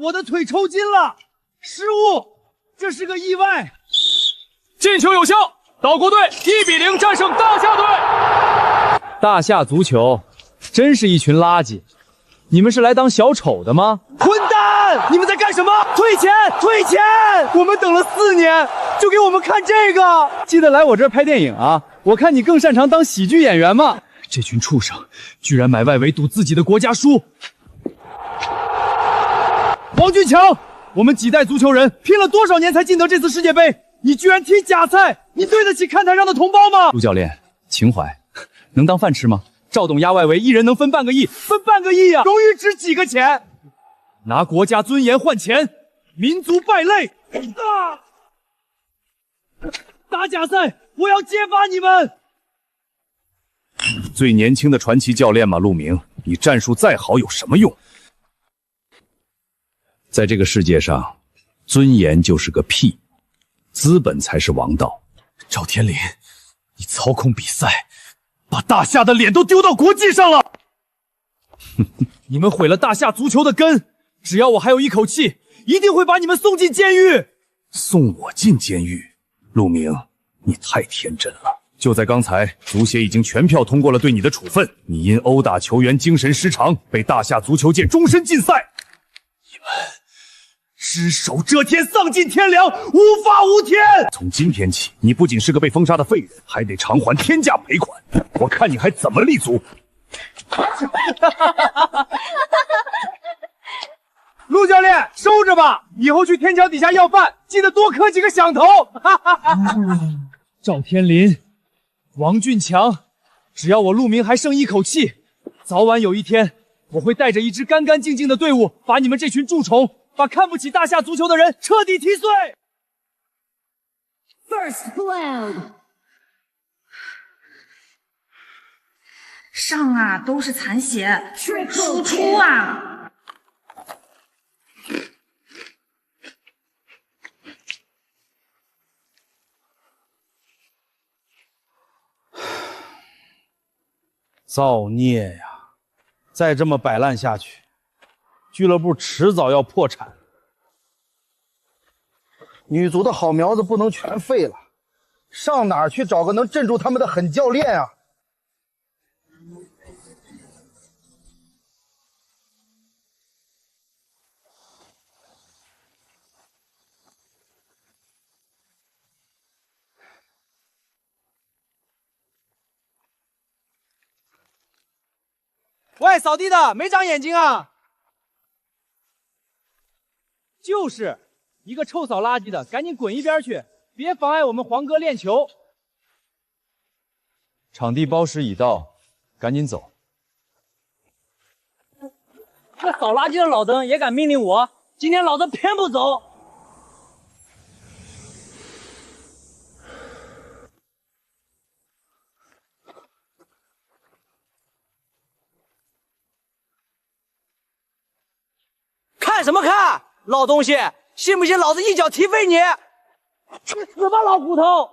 我的腿抽筋了，失误，这是个意外。进球有效，岛国队1比0战胜大夏队。大夏足球真是一群垃圾，你们是来当小丑的吗？混蛋！你们在干什么？退钱！退钱！我们等了4年，就给我们看这个。记得来我这儿拍电影啊！我看你更擅长当喜剧演员嘛。这群畜生居然买外围赌自己的国家输。王俊强，我们几代足球人拼了多少年才进得这次世界杯？你居然踢假菜，你对得起看台上的同胞吗？陆教练，情怀能当饭吃吗？赵董压外围，一人能分半个亿，分半个亿啊！荣誉值几个钱？拿国家尊严换钱，民族败类！打假赛，我要揭发你们！最年轻的传奇教练马路明，你战术再好有什么用？在这个世界上，尊严就是个屁，资本才是王道。赵天林，你操控比赛，把大夏的脸都丢到国际上了！你们毁了大夏足球的根，只要我还有一口气，一定会把你们送进监狱。送我进监狱？陆明，你太天真了。就在刚才，足协已经全票通过了对你的处分，你因殴打球员精神失常，被大夏足球界终身禁赛。你们只手遮天，丧尽天良，无法无天！从今天起，你不仅是个被封杀的废人，还得偿还天价赔款。我看你还怎么立足！陆教练，收着吧，以后去天桥底下要饭，记得多磕几个响头。赵天林，王俊强，只要我陆明还剩一口气，早晚有一天，我会带着一支干干净净的队伍，把你们这群蛀虫，把看不起大夏足球的人彻底踢碎。First blood， 上啊都是残血，输出啊！造孽呀！再这么摆烂下去，俱乐部迟早要破产。女足的好苗子不能全废了，上哪儿去找个能镇住他们的狠教练啊？喂，扫地的，没长眼睛啊！就是一个臭扫垃圾的，赶紧滚一边去，别妨碍我们黄哥练球。场地包时已到，赶紧走。这扫垃圾的老登也敢命令我？今天老子偏不走！看什么看？老东西，信不信老子一脚踢飞你？去死吧，老骨头！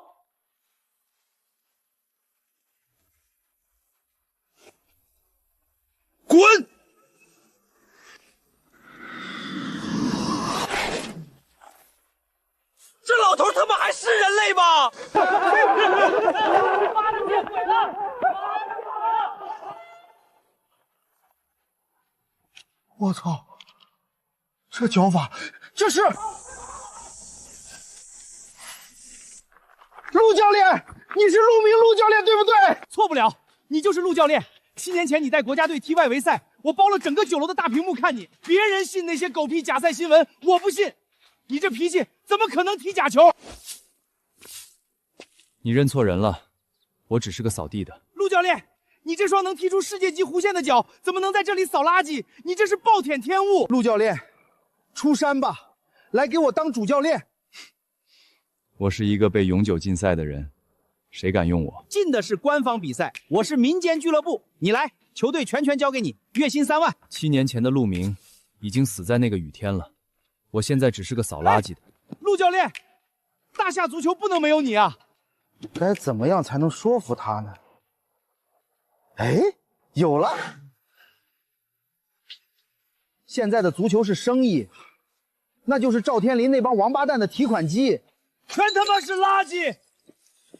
滚！这老头他妈还是人类吗？妈的，见鬼了！我操！这脚法，这是陆教练，你是陆明陆教练对不对？错不了，你就是陆教练。7年前你带国家队踢外围赛，我包了整个9楼的大屏幕看你。别人信那些狗屁假赛新闻，我不信。你这脾气怎么可能踢假球？你认错人了，我只是个扫地的。陆教练，你这双能踢出世界级弧线的脚，怎么能在这里扫垃圾？你这是暴殄天物！陆教练，出山吧，来给我当主教练。我是一个被永久禁赛的人，谁敢用我？进的是官方比赛，我是民间俱乐部。你来，球队全权交给你，月薪3万。7年前的陆明已经死在那个雨天了，我现在只是个扫垃圾的。陆教练，大夏足球不能没有你啊！该怎么样才能说服他呢？哎，有了！现在的足球是生意，那就是赵天林那帮王八蛋的提款机，全他妈是垃圾！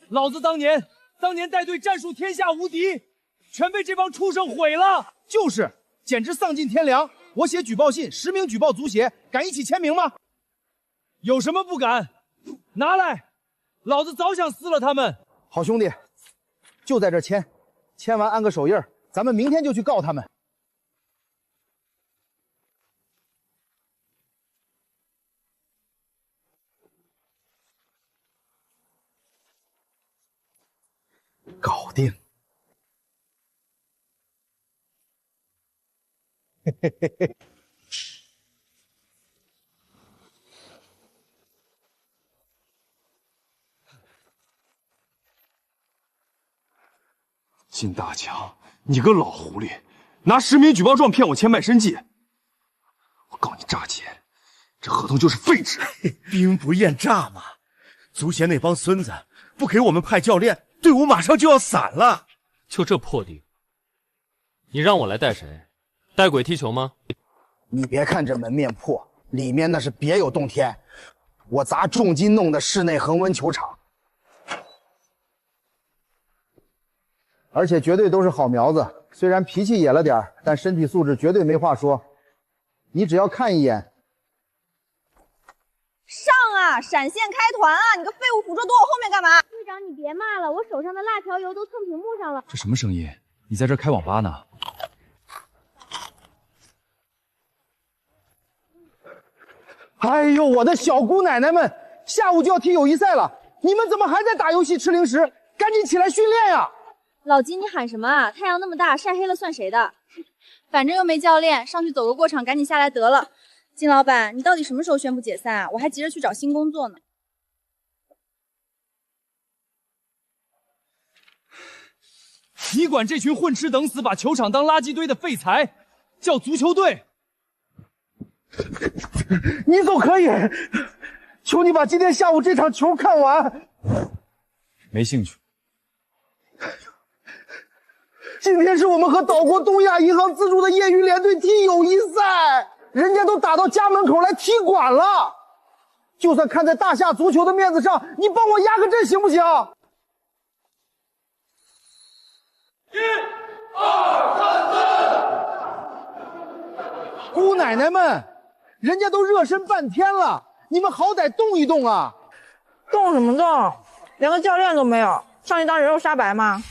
老子当年带队战术天下无敌，全被这帮畜生毁了。就是，简直丧尽天良。我写举报信，10名举报足协，敢一起签名吗？有什么不敢？拿来，老子早想撕了他们。好兄弟，就在这签，签完按个手印，咱们明天就去告他们。搞定。嘿嘿嘿嘿。金大强，你个老狐狸，拿10名举报状骗我签卖身契，我告你诈钱，这合同就是废纸。兵不厌诈嘛，足协那帮孙子不给我们派教练，队伍马上就要散了。就这破地，你让我来带谁？带鬼踢球吗？你别看这门面破，里面那是别有洞天。我砸重金弄的室内恒温球场，而且绝对都是好苗子。虽然脾气野了点，但身体素质绝对没话说。你只要看一眼，上啊！闪现开团啊！你个废物捕捉躲我后面干嘛？队长，你别骂了，我手上的辣条油都蹭屏幕上了。这什么声音？你在这开网吧呢？哎呦，我的小姑奶奶们，下午就要踢友谊赛了，你们怎么还在打游戏吃零食？赶紧起来训练呀！老金，你喊什么啊？太阳那么大，晒黑了算谁的？反正又没教练，上去走个过场，赶紧下来得了。金老板，你到底什么时候宣布解散啊？我还急着去找新工作呢。你管这群混吃等死、把球场当垃圾堆的废材叫足球队？你总可以，求你把今天下午这场球看完。没兴趣。今天是我们和岛国东亚银行资助的业余联队踢友谊赛，人家都打到家门口来踢馆了。就算看在大夏足球的面子上，你帮我压个阵行不行？1、2、3、4。姑奶奶们，人家都热身半天了，你们好歹动一动啊！动什么动？连个教练都没有，上去当人肉杀白吗？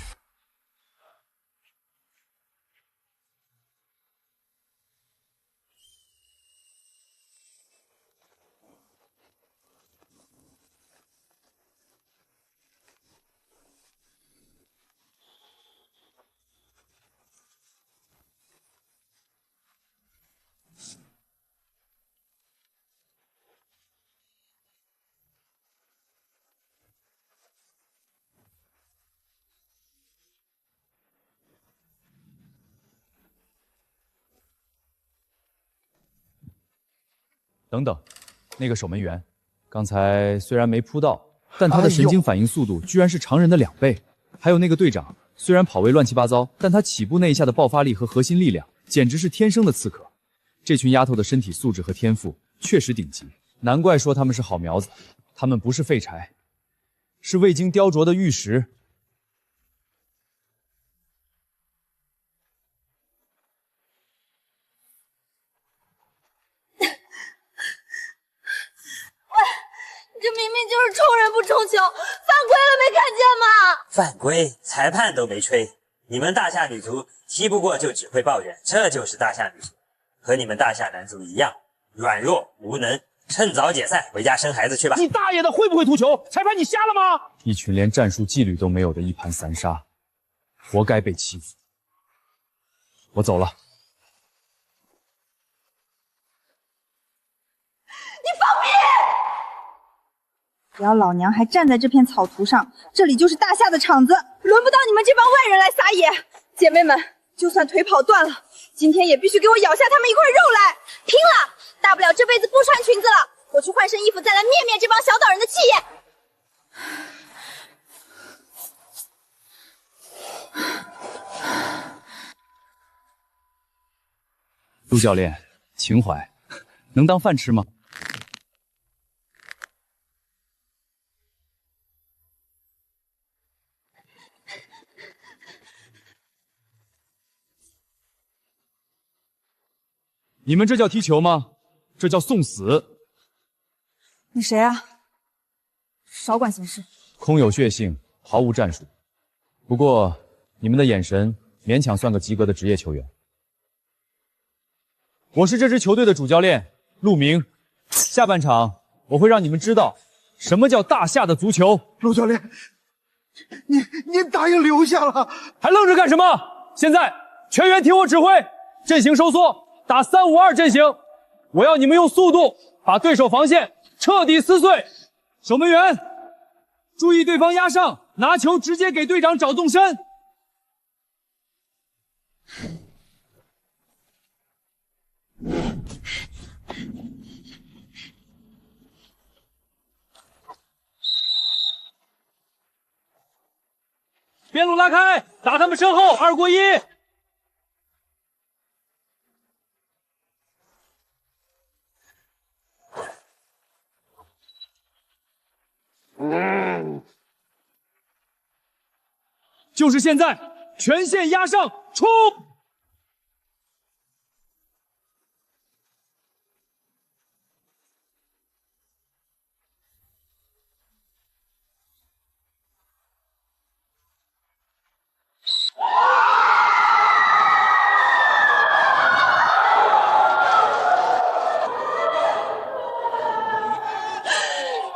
等等，那个守门员，刚才虽然没扑到，但他的神经反应速度居然是常人的2倍。还有那个队长，虽然跑位乱七八糟，但他起步那一下的爆发力和核心力量，简直是天生的刺客。这群丫头的身体素质和天赋确实顶级，难怪说他们是好苗子。他们不是废柴，是未经雕琢的玉石。这明明就是冲人不冲球，犯规了没看见吗？犯规，裁判都没吹。你们大夏女足踢不过就只会抱怨，这就是大夏女足，和你们大夏男足一样，软弱无能。趁早解散，回家生孩子去吧。你大爷的，会不会足球？裁判，你瞎了吗？一群连战术纪律都没有的一盘散沙，活该被欺负。我走了。你放屁！只要老娘还站在这片草图上，这里就是大夏的场子，轮不到你们这帮外人来撒野。姐妹们，就算腿跑断了，今天也必须给我咬下他们一块肉来！拼了！大不了这辈子不穿裙子了，我去换身衣服，再来灭灭这帮小岛人的气焰。陆教练，情怀能当饭吃吗？你们这叫踢球吗？这叫送死。你谁啊？少管闲事。空有血性，毫无战术。不过你们的眼神勉强算个及格的职业球员。我是这支球队的主教练陆明，下半场我会让你们知道什么叫大夏的足球。陆教练，您答应留下了，还愣着干什么？现在全员听我指挥，阵型收缩，打3-5-2阵型。我要你们用速度把对手防线彻底撕碎。守门员，注意对方压上，拿球直接给队长找纵深。边路拉开，打他们身后，2过1。就是现在，全线压上，冲！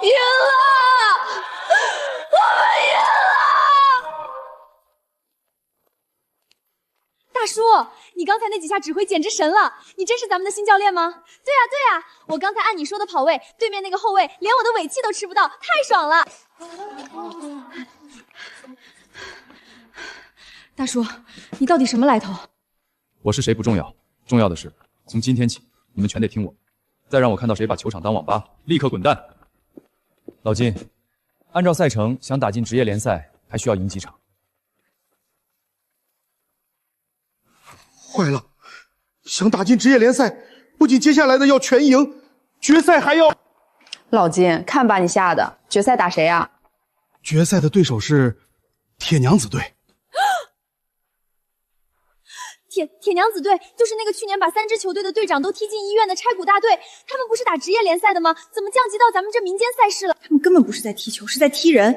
赢了！我们赢了！大叔，你刚才那几下指挥简直神了！你真是咱们的新教练吗？对啊，对啊，我刚才按你说的跑位，对面那个后卫连我的尾气都吃不到，太爽了！大叔，你到底什么来头？我是谁不重要，重要的是，从今天起，你们全得听我。再让我看到谁把球场当网吧，立刻滚蛋！老金，按照赛程，想打进职业联赛，还需要赢几场？坏了，想打进职业联赛，不仅接下来的要全赢，决赛还要……老金，看把你吓的！决赛打谁啊？决赛的对手是铁娘子队。铁娘子队就是那个去年把3支球队的队长都踢进医院的拆骨大队，他们不是打职业联赛的吗？怎么降级到咱们这民间赛事了？他们根本不是在踢球，是在踢人。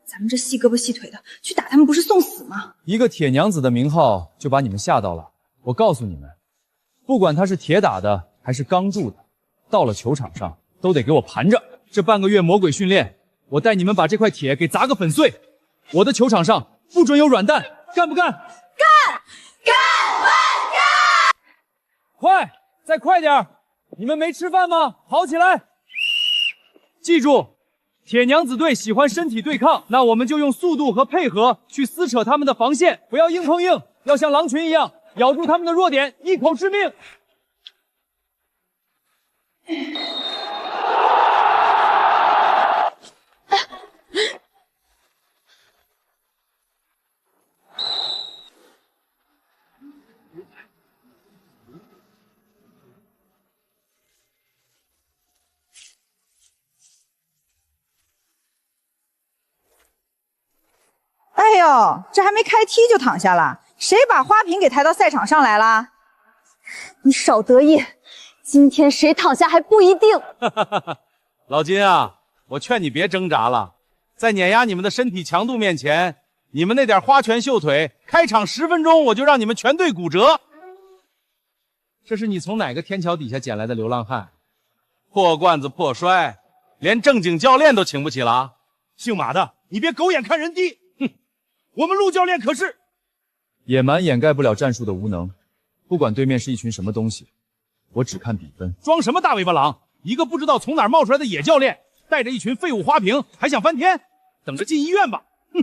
咱们这细胳膊细腿的去打他们，不是送死吗？一个铁娘子的名号就把你们吓到了。我告诉你们，不管他是铁打的还是钢铸的，到了球场上都得给我盘着。这半个月魔鬼训练，我带你们把这块铁给砸个粉碎。我的球场上不准有软蛋，干不干？干！干！干！快，再快点！你们没吃饭吗？跑起来！记住，铁娘子队喜欢身体对抗，那我们就用速度和配合去撕扯他们的防线，不要硬碰硬，要像狼群一样咬住他们的弱点，一口致命。哎呦，这还没开踢就躺下了，谁把花瓶给抬到赛场上来了？你少得意，今天谁躺下还不一定。老金啊，我劝你别挣扎了，在碾压你们的身体强度面前，你们那点花拳绣腿，开场10分钟我就让你们全队骨折。这是你从哪个天桥底下捡来的流浪汉？破罐子破摔，连正经教练都请不起了啊！姓马的，你别狗眼看人低！哼，我们陆教练可是……野蛮掩盖不了战术的无能，不管对面是一群什么东西，我只看比分。装什么大尾巴狼？一个不知道从哪儿冒出来的野教练，带着一群废物花瓶，还想翻天？等着进医院吧！哼！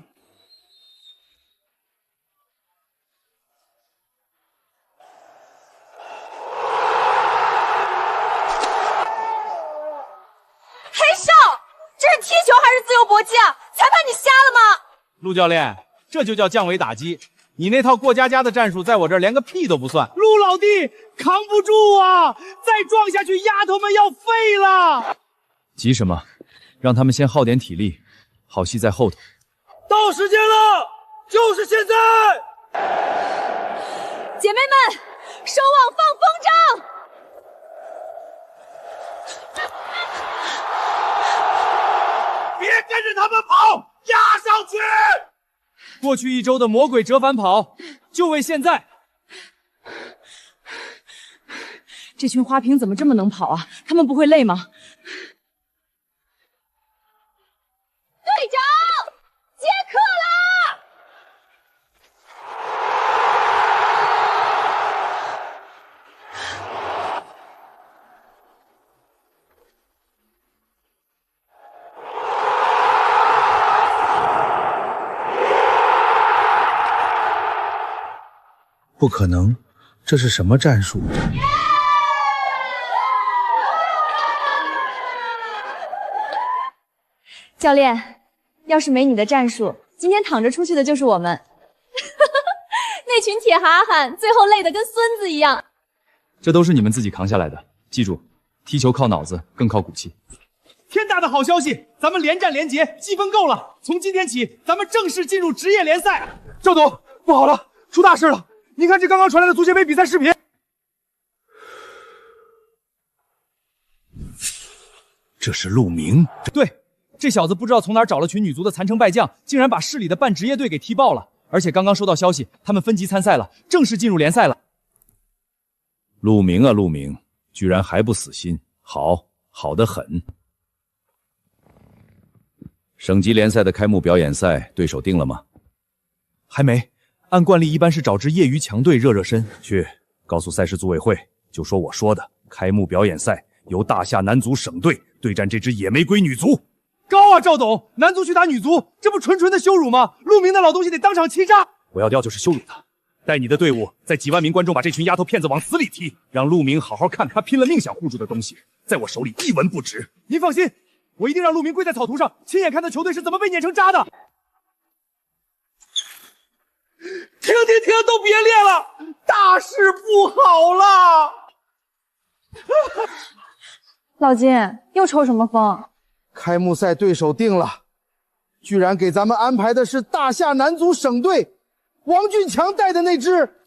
黑少，这是踢球还是自由搏击啊？裁判，你瞎了吗？陆教练，这就叫降维打击。你那套过家家的战术，在我这儿连个屁都不算。陆老弟，扛不住啊！再撞下去，丫头们要废了。急什么？让他们先耗点体力，好戏在后头。到时间了，就是现在！姐妹们，收网放风筝！别跟着他们跑，压上去！过去1周的魔鬼折返跑，就为现在。这群花瓶怎么这么能跑啊？他们不会累吗？队长，接客啦！不可能，这是什么战术？教练，要是没你的战术，今天躺着出去的就是我们。那群铁哈哈最后累得跟孙子一样。这都是你们自己扛下来的，记住，踢球靠脑子，更靠骨气。天大的好消息，咱们连战连捷，积分够了。从今天起，咱们正式进入职业联赛。赵董，不好了，出大事了！您看这刚刚传来的足协杯比赛视频。这是陆明。对。这小子不知道从哪儿找了群女足的残城败将，竟然把市里的半职业队给踢爆了。而且刚刚收到消息，他们分级参赛了，正式进入联赛了。陆明啊，陆明，居然还不死心，好得很。省级联赛的开幕表演赛对手定了吗？还没，按惯例一般是找支业余强队热热身。去告诉赛事组委会，就说我说的，开幕表演赛由大夏男足省队对战这支野玫瑰女足。高啊，赵董！男足去打女足，这不纯纯的羞辱吗？陆明那老东西得当场欺诈！我要的就是羞辱他，带你的队伍在几万名观众把这群丫头片子往死里踢，让陆明好好看他拼了命想护住的东西，在我手里一文不值。您放心，我一定让陆明跪在草图上，亲眼看他球队是怎么被碾成渣的。停，都别练了，大事不好了！老金，又抽什么风？开幕赛对手定了，居然给咱们安排的是大夏男足省队，王俊强带的那支。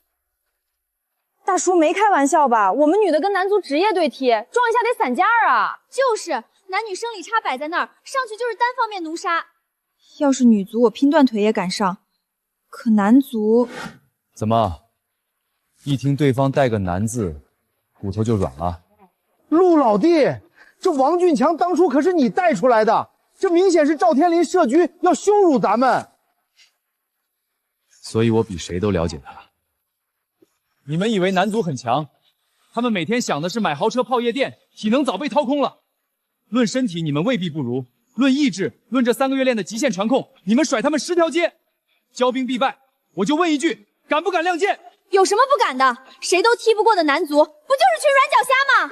大叔没开玩笑吧？我们女的跟男足职业队踢，撞一下得散架啊！就是男女生理差摆在那儿，上去就是单方面奴杀。要是女足，我拼断腿也敢上，可男足……怎么，一听对方带个男字，骨头就软了？陆老弟。这王俊强当初可是你带出来的，这明显是赵天林设局要羞辱咱们。所以我比谁都了解他。你们以为男足很强，他们每天想的是买豪车泡夜店，体能早被掏空了。论身体你们未必不如，论意志，论这3个月练的极限传控，你们甩他们10条街，骄兵必败。我就问一句，敢不敢亮剑？有什么不敢的？谁都踢不过的男足，不就是群软脚虾吗？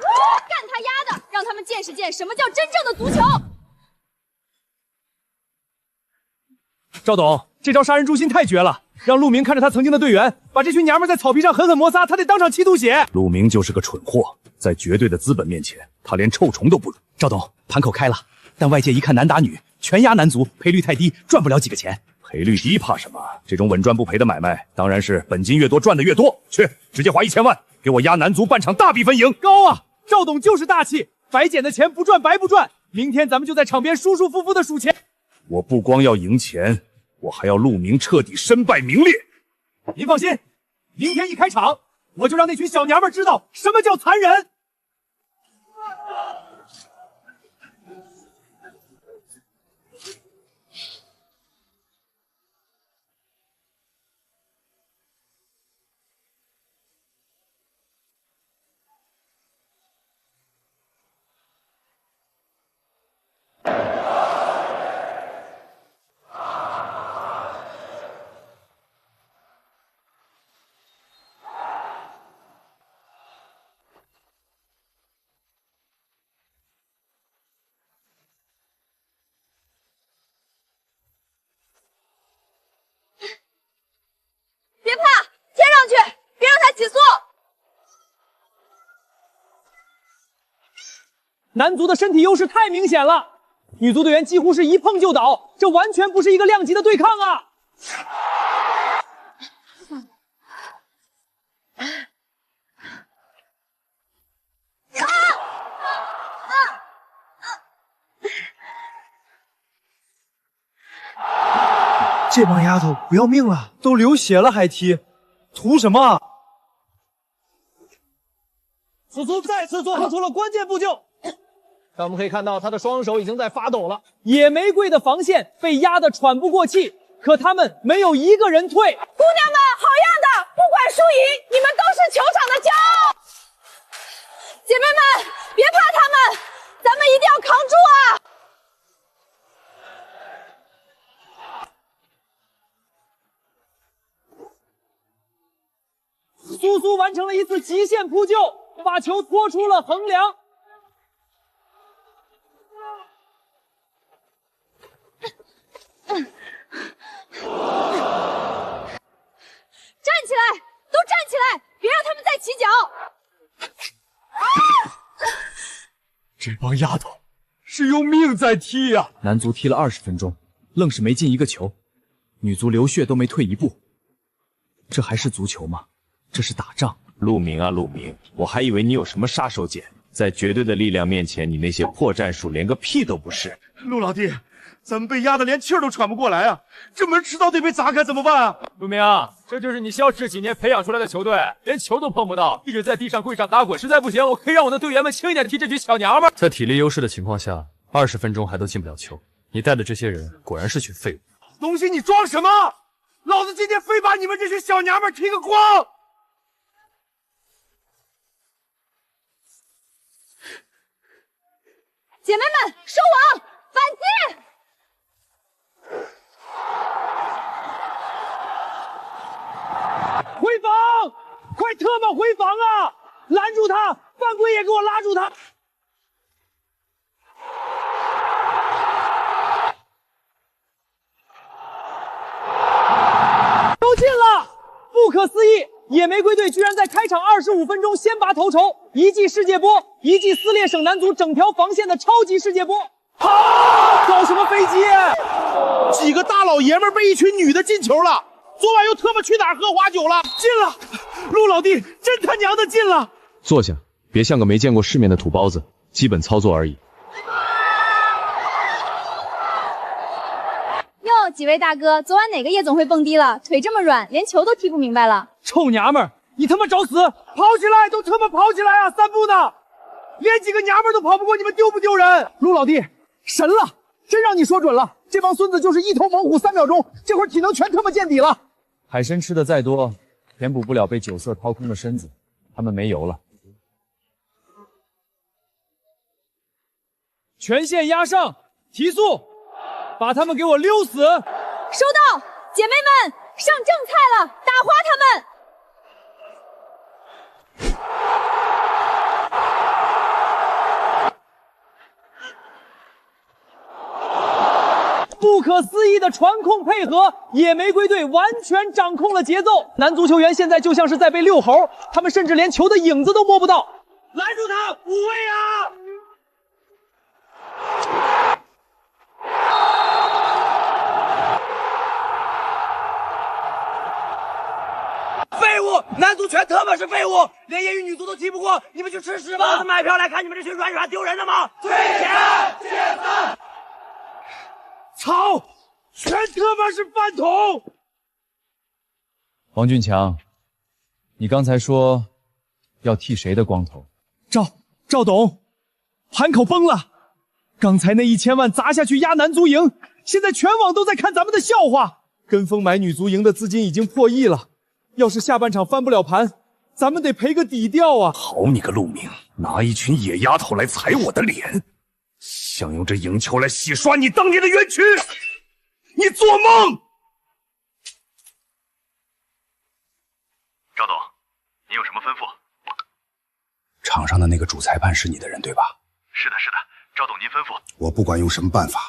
干他丫的，让他们见识见什么叫真正的足球！赵董，这招杀人诛心太绝了，让陆明看着他曾经的队员，把这群娘们在草皮上狠狠摩擦，他得当场气吐血。陆明就是个蠢货，在绝对的资本面前，他连臭虫都不如。赵董，盘口开了，但外界一看男打女，全压男足，赔率太低，赚不了几个钱。赔率低怕什么？这种稳赚不赔的买卖，当然是本金越多赚的越多。去，直接花1000万，给我压男足半场大比分赢。高啊，赵董就是大气，白捡的钱不赚白不赚。明天咱们就在场边舒舒服服的数钱。我不光要赢钱，我还要陆明彻底身败名裂。您放心，明天一开场，我就让那群小娘们知道什么叫残忍。别怕，贴上去，别让他起速。男足的身体优势太明显了，女足队员几乎是一碰就倒，这完全不是一个量级的对抗啊！这帮丫头不要命了，都流血了还踢，图什么？此处再次做出了关键步骤。我们可以看到，他的双手已经在发抖了。野玫瑰的防线被压得喘不过气，可他们没有一个人退。姑娘们，好样的！不管输赢，你们都是球场的骄傲。姐妹们，别怕他们，咱们一定要扛住啊！苏苏完成了一次极限扑救，把球拖出了横梁。站起来，都站起来，别让他们再起脚！这帮丫头是用命在踢呀！男足踢了20分钟，愣是没进一个球，女足流血都没退一步，这还是足球吗？这是打仗。陆明啊，陆明，我还以为你有什么杀手锏，在绝对的力量面前，你那些破战术连个屁都不是。陆老弟，咱们被压得连气儿都喘不过来啊！这门迟早得被砸开，怎么办啊？陆明，这就是你消失几年培养出来的球队，连球都碰不到，一直在地上跪上打滚。实在不行，我可以让我的队员们轻一点踢这群小娘们。在体力优势的情况下，20分钟还都进不了球，你带的这些人果然是群废物。东西，你装什么？老子今天非把你们这群小娘们踢个光！姐妹们，收网，反击！回防！快特么回防啊！拦住他！犯规也给我拉住他！都进了！不可思议！野玫瑰队居然在开场25分钟先拔头筹，一记世界波，一记撕裂省男足整条防线的超级世界波！搞什么飞机？几个大老爷们被一群女的进球了。昨晚又特么去哪儿喝花酒了？进了！陆老弟，真他娘的进了！坐下，别像个没见过世面的土包子，基本操作而已。哟，几位大哥，昨晚哪个夜总会蹦迪了？腿这么软，连球都踢不明白了。臭娘们儿，你他妈找死！跑起来，都他妈跑起来啊！3步呢，连几个娘们儿都跑不过，你们丢不丢人？陆老弟，神了，真让你说准了，这帮孙子就是一头猛虎，3秒钟，这会儿体能全他妈见底了。海参吃的再多，填补不了被酒色掏空的身子，他们没油了。全线压上，提速，把他们给我溜死！收到，姐妹们，上正菜了，打花他们！不可思议的传控配合，野玫瑰队完全掌控了节奏。男足球员现在就像是在被遛猴，他们甚至连球的影子都摸不到。拦住他，补位啊！废物！男足全他妈是废物，连业余女足都踢不过，你们去吃屎吧！老子买票来看你们这群软丢人的吗？退钱解散！操！全他妈是饭桶！王俊强，你刚才说要剃谁的光头？赵董，盘口崩了！刚才那1000万砸下去压男足赢，现在全网都在看咱们的笑话。跟风买女足赢的资金已经破亿了，要是下半场翻不了盘，咱们得赔个底调啊！好你个陆明，拿一群野丫头来踩我的脸，想用这赢球来洗刷你当年的冤屈，你做梦！赵董，你有什么吩咐？场上的那个主裁判是你的人对吧？是的，赵董您吩咐。我不管用什么办法，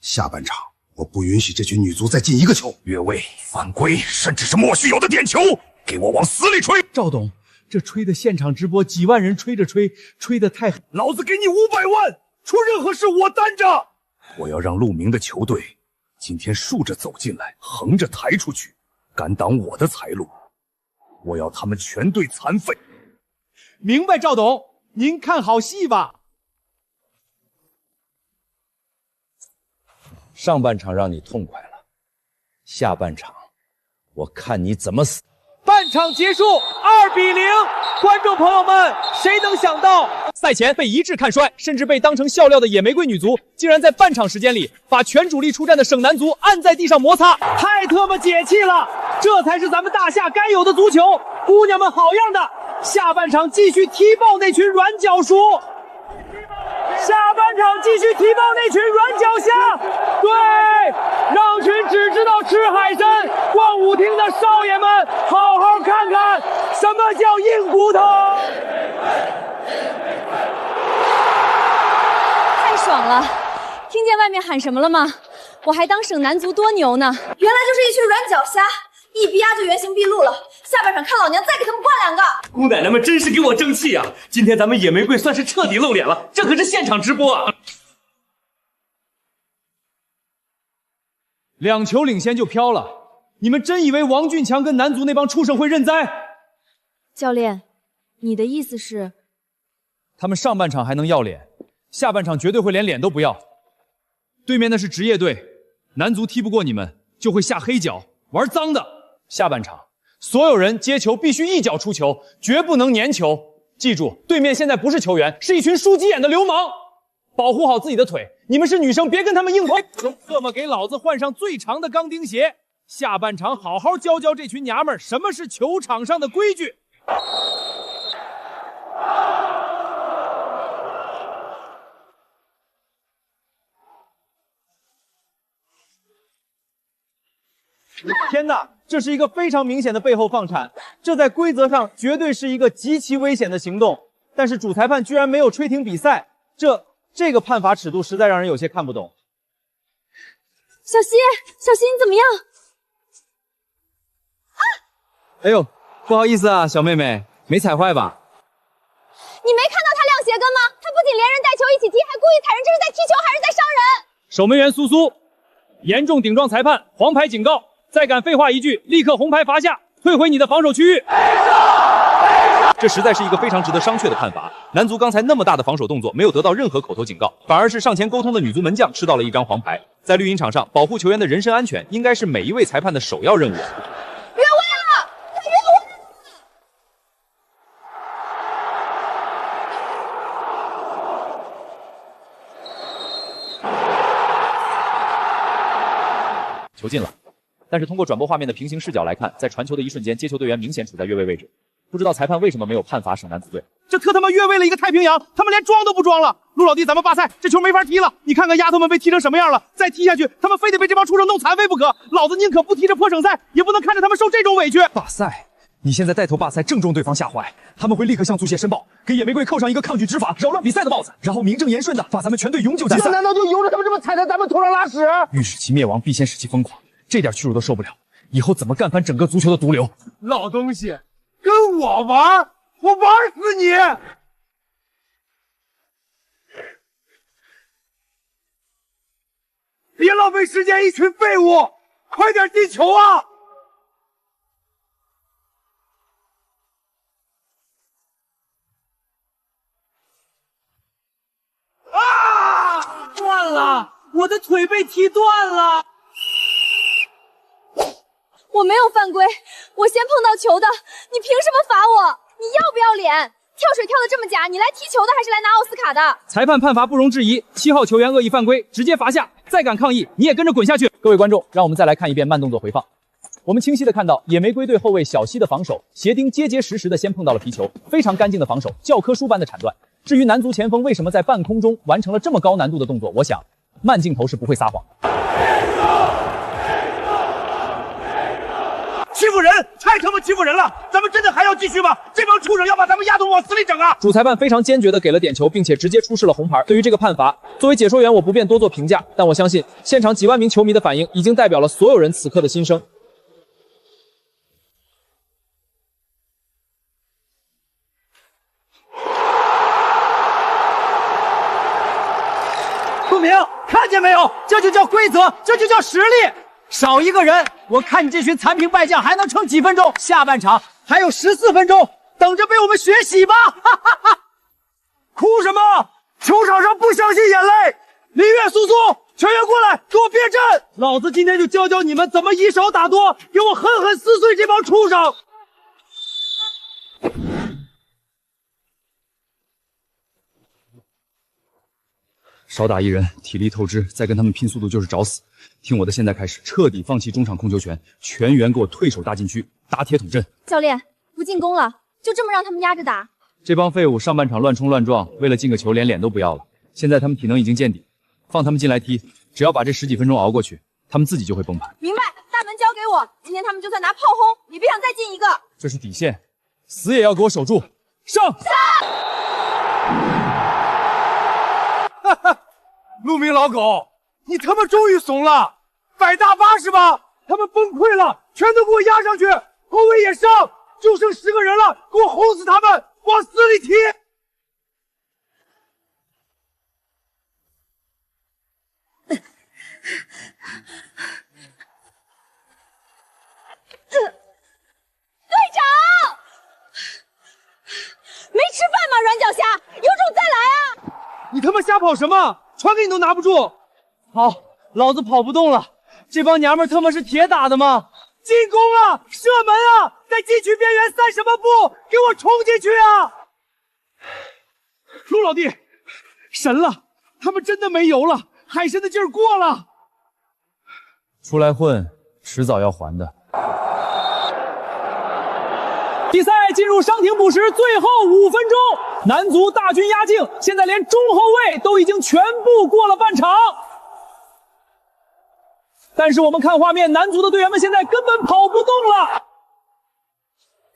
下半场我不允许这群女足再进一个球。越位、犯规，甚至是莫须有的点球，给我往死里吹！赵董，这吹的现场直播几万人吹着吹得太狠，老子给你500万，出任何事我担着。我要让陆明的球队今天竖着走进来，横着抬出去，敢挡我的财路，我要他们全队残废。明白，赵董，您看好戏吧。上半场让你痛快了，下半场我看你怎么死。半场结束，2-0。观众朋友们，谁能想到赛前被一致看衰，甚至被当成笑料的野玫瑰女足，竟然在半场时间里把全主力出战的省男足按在地上摩擦，太特么解气了！这才是咱们大夏该有的足球，姑娘们好样的！下半场继续踢爆那群软脚鼠，下半场继续踢爆那群软脚虾，对，让群只知道吃海参、逛舞厅的少爷们好好看看什么叫硬骨头。太爽了！听见外面喊什么了吗？我还当省男足多牛呢，原来就是一群软脚虾，一逼压就原形毕露了。下半场看老娘再给他们灌2个！姑奶奶们真是给我争气啊！今天咱们野玫瑰算是彻底露脸了，这可是现场直播啊！2球领先就飘了，你们真以为王俊强跟男足那帮畜生会认栽？教练，你的意思是？他们上半场还能要脸，下半场绝对会连脸都不要。对面那是职业队，男足踢不过你们，就会下黑脚，玩脏的。下半场，所有人接球必须一脚出球，绝不能粘球。记住，对面现在不是球员，是一群输急眼的流氓。保护好自己的腿，你们是女生，别跟他们硬碰。特么给老子换上最长的钢钉鞋！下半场好好教教这群娘们儿什么是球场上的规矩。天哪，这是一个非常明显的背后放铲，这在规则上绝对是一个极其危险的行动。但是主裁判居然没有吹停比赛，这个判罚尺度实在让人有些看不懂。小溪，小溪你怎么样？哎呦，不好意思啊，小妹妹，没踩坏吧？你没看到他亮鞋跟吗？他不仅连人带球一起踢，还故意踩人，这是在踢球还是在伤人？守门员苏苏严重顶撞裁判，黄牌警告。再敢废话一句，立刻红牌罚下，退回你的防守区域。这实在是一个非常值得商榷的判罚。男足刚才那么大的防守动作，没有得到任何口头警告，反而是上前沟通的女足门将吃到了一张黄牌。在绿茵场上，保护球员的人身安全应该是每一位裁判的首要任务。越位了，他越位了！球进了。但是通过转播画面的平行视角来看，在传球的一瞬间，接球队员明显处在越位位置。不知道裁判为什么没有判罚省男足队？这特他妈越位了一个太平洋，他们连装都不装了。陆老弟，咱们罢赛，这球没法踢了。你看看丫头们被踢成什么样了，再踢下去，他们非得被这帮畜生弄残废不可。老子宁可不踢这破省赛，也不能看着他们受这种委屈。罢赛？你现在带头罢赛，正中对方下怀，他们会立刻向足协申报，给野玫瑰扣上一个抗拒执法、扰乱比赛的帽子，然后名正言顺的罚咱们全队永久解散。难道就由着他们这么踩在咱们头上拉屎？欲使其灭亡，必先使其疯狂，这点屈辱都受不了，以后怎么干翻整个足球的毒瘤？老东西，跟我玩，我玩死你！别浪费时间，一群废物，快点进球啊！啊！断了，我的腿被踢断了。我没有犯规，我先碰到球的，你凭什么罚我？你要不要脸？跳水跳得这么假，你来踢球的还是来拿奥斯卡的？裁判判罚不容置疑，7号球员恶意犯规，直接罚下。再敢抗议，你也跟着滚下去！各位观众，让我们再来看一遍慢动作回放。我们清晰的看到野玫瑰队后卫小西的防守，鞋钉结结实实的先碰到了皮球，非常干净的防守，教科书般的铲断。至于男足前锋为什么在半空中完成了这么高难度的动作，我想慢镜头是不会撒谎。欺负人，太他妈欺负人了！咱们真的还要继续吗？这帮畜生要把咱们丫头往死里整啊！主裁判非常坚决的给了点球，并且直接出示了红牌。对于这个判罚，作为解说员我不便多做评价，但我相信现场几万名球迷的反应已经代表了所有人此刻的心声。陆明，看见没有？这就叫规则，这就叫实力。少一个人，我看你这群残兵败将还能撑几分钟？下半场还有14分钟，等着被我们血洗吧！哈哈哈！哭什么？球场上不相信眼泪。林月、苏苏，全员过来，给我变阵！老子今天就教教你们怎么以少打多，给我狠狠撕碎这帮畜生！少打一人，体力透支，再跟他们拼速度就是找死。听我的，现在开始彻底放弃中场控球权，全员给我退守大禁区，打铁桶阵。教练，不进攻了，就这么让他们压着打。这帮废物上半场乱冲乱撞，为了进个球连脸都不要了。现在他们体能已经见底，放他们进来踢，只要把这10几分钟熬过去，他们自己就会崩盘。明白，大门交给我。今天他们就算拿炮轰，也别想再进一个。这是底线，死也要给我守住。上！哈哈，陆明老狗，你他妈终于怂了！摆大巴是吧？他们崩溃了，全都给我压上去，后卫也上，就剩10个人了，给我轰死他们，往死里踢！队长，没吃饭吗？软脚虾，有种再来啊！你他妈瞎跑什么？传给你都拿不住！好，老子跑不动了。这帮娘们他妈是铁打的吗？进攻啊，射门啊，在禁区边缘散什么步？给我冲进去啊！陆老弟，神了，他们真的没油了，海参的劲儿过了。出来混，迟早要还的。比赛进入伤停补时最后5分钟，男足大军压境，现在连中后卫都已经全部过了半场。但是我们看画面，男足的队员们现在根本跑不动了。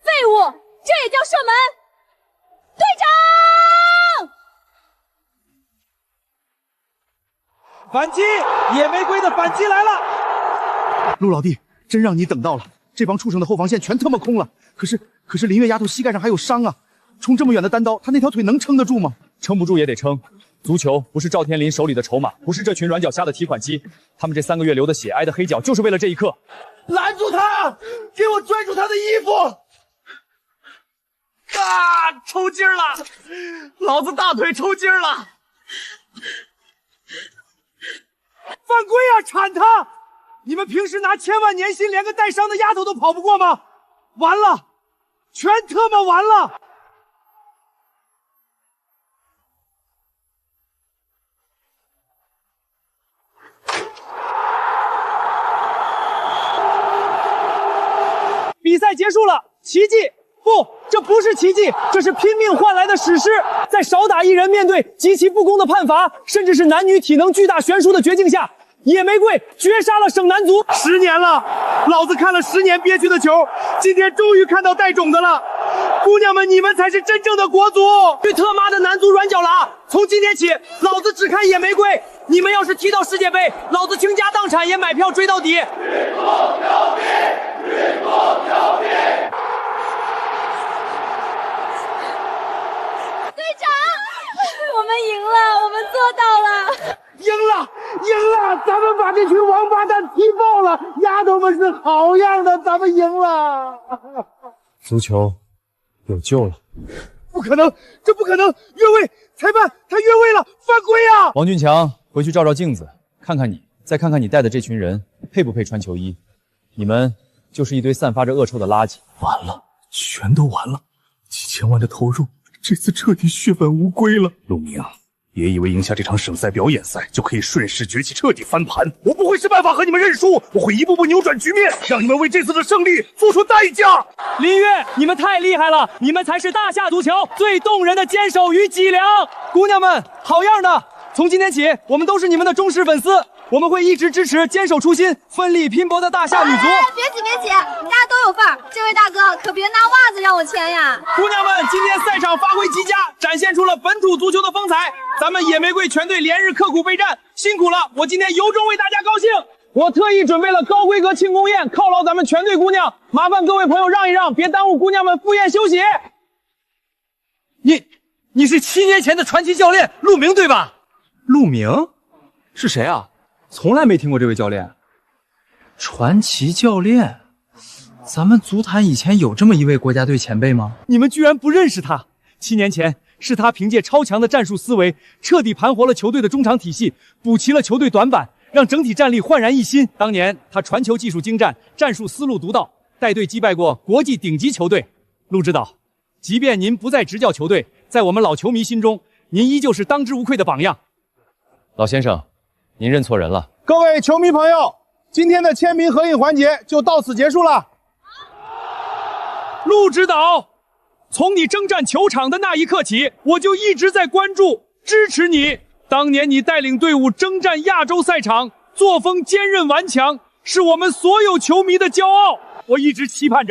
废物，这也叫射门？队长！反击！野玫瑰的反击来了！陆老弟，真让你等到了，这帮畜生的后防线全他妈空了。可是林月丫头膝盖上还有伤啊，冲这么远的单刀，她那条腿能撑得住吗？撑不住也得撑。足球不是赵天林手里的筹码，不是这群软脚虾的提款机。他们这3个月流的血、挨的黑脚，就是为了这一刻。拦住他！给我拽住他的衣服！啊！抽筋了！老子大腿抽筋了！犯规啊！铲他！你们平时拿1000万年薪，连个带伤的丫头都跑不过吗？完了，全他妈完了！比赛结束了，奇迹！不，这不是奇迹，这是拼命换来的史诗。在少打一人面对极其不公的判罚，甚至是男女体能巨大悬殊的绝境下，野玫瑰绝杀了省男足。10年了，老子看了10年憋屈的球，今天终于看到带种的了。姑娘们，你们才是真正的国足！去他妈的男足软脚啦！从今天起，老子只看野玫瑰。你们要是踢到世界杯，老子倾家荡产也买票追到底。运动牛逼！运动牛逼！队长，我们赢了，我们做到了！赢了！咱们把这群王八蛋踢爆了！丫头们是好样的，咱们赢了！足球有救了！不可能，这不可能！越位！裁判，他越位了，犯规啊！王俊强，回去照照镜子，看看你，再看看你带的这群人，配不配穿球衣？你们就是一堆散发着恶臭的垃圾！完了，全都完了！几千万的投入，这次彻底血本无归了。陆明，别以为赢下这场省赛表演赛就可以顺势崛起，彻底翻盘。我不会是办法和你们认输，我会一步步扭转局面，让你们为这次的胜利付出代价。林月，你们太厉害了，你们才是大夏足球最动人的坚守与脊梁。姑娘们，好样的！从今天起，我们都是你们的忠实粉丝，我们会一直支持坚守初心、奋力拼搏的大夏女足。别挤，大家都有份儿。这位大哥可别拿袜子让我签呀！姑娘们，今天赛场发挥极佳，展现出了本土足球的风采。咱们野玫瑰全队连日刻苦备战，辛苦了！我今天由衷为大家高兴。我特意准备了高规格庆功宴，犒劳咱们全队姑娘。麻烦各位朋友让一让，别耽误姑娘们赴宴休息。你是7年前的传奇教练陆明对吧？陆明是谁啊？从来没听过这位教练。传奇教练，咱们足坛以前有这么一位国家队前辈吗？你们居然不认识他？7年前，是他凭借超强的战术思维，彻底盘活了球队的中场体系，补齐了球队短板，让整体战力焕然一新。当年他传球技术精湛，战术思路独到，带队击败过国际顶级球队。陆指导，即便您不再执教球队，在我们老球迷心中，您依旧是当之无愧的榜样。老先生，您认错人了。各位球迷朋友，今天的签名合影环节就到此结束了。陆指导，从你征战球场的那一刻起，我就一直在关注、支持你。当年你带领队伍征战亚洲赛场，作风坚韧顽强，是我们所有球迷的骄傲。我一直期盼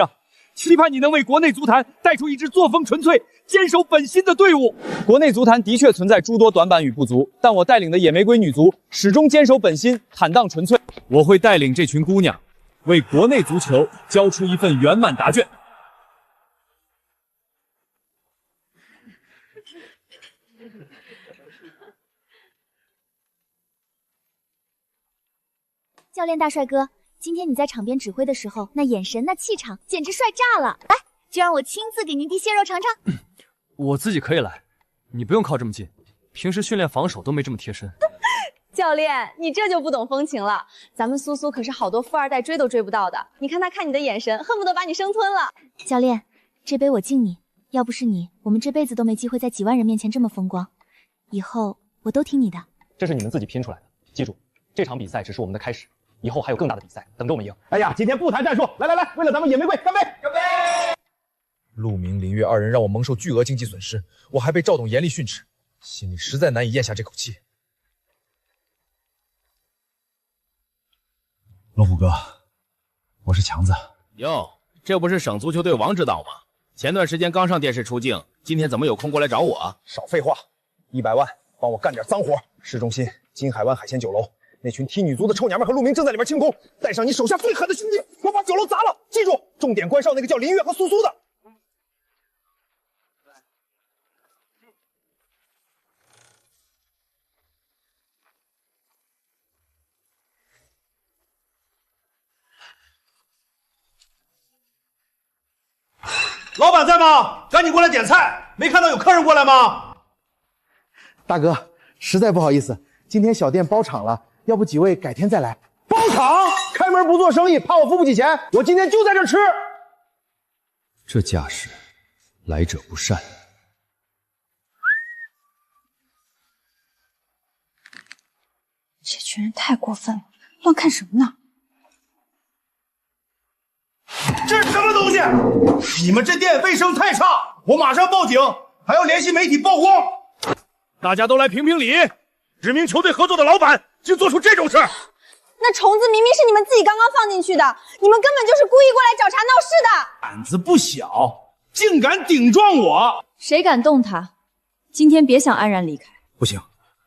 你能为国内足坛带出一支作风纯粹、坚守本心的队伍。国内足坛的确存在诸多短板与不足，但我带领的野玫瑰女足始终坚守本心，坦荡纯粹。我会带领这群姑娘，为国内足球交出一份圆满答卷。教练大帅哥，今天你在场边指挥的时候，那眼神、那气场，简直帅炸了！来，就让我亲自给您递蟹肉尝尝。我自己可以来，你不用靠这么近，平时训练防守都没这么贴身。教练，你这就不懂风情了。咱们苏苏可是好多富二代追都追不到的，你看他看你的眼神，恨不得把你生吞了。教练，这杯我敬你，要不是你，我们这辈子都没机会在几万人面前这么风光。以后我都听你的。这是你们自己拼出来的，记住，这场比赛只是我们的开始。以后还有更大的比赛等着我们赢。哎呀，今天不谈战术，来，为了咱们野玫瑰，干杯！干杯！陆明、林月二人让我蒙受巨额经济损失，我还被赵董严厉训斥，心里实在难以咽下这口气。龙虎哥，我是强子。哟，这不是省足球队王指导吗？前段时间刚上电视出镜，今天怎么有空过来找我？少废话，100万，帮我干点脏活。市中心金海湾海鲜酒楼。那群踢女足的臭娘们和陆明正在里面清空，带上你手下最狠的兄弟，我把酒楼砸了！记住，重点关哨那个叫林月和苏苏的。老板在吗？赶紧过来点菜，没看到有客人过来吗？大哥，实在不好意思，今天小店包场了。要不几位改天再来？包场，开门不做生意，怕我付不起钱。我今天就在这吃。这架势，来者不善。这群人太过分了，乱看什么呢？这是什么东西？你们这店卫生太差，我马上报警，还要联系媒体曝光。大家都来评评理，指明球队合作的老板竟做出这种事儿。那虫子明明是你们自己刚刚放进去的，你们根本就是故意过来找茬闹事的。胆子不小，竟敢顶撞我！谁敢动他？今天别想安然离开。不行，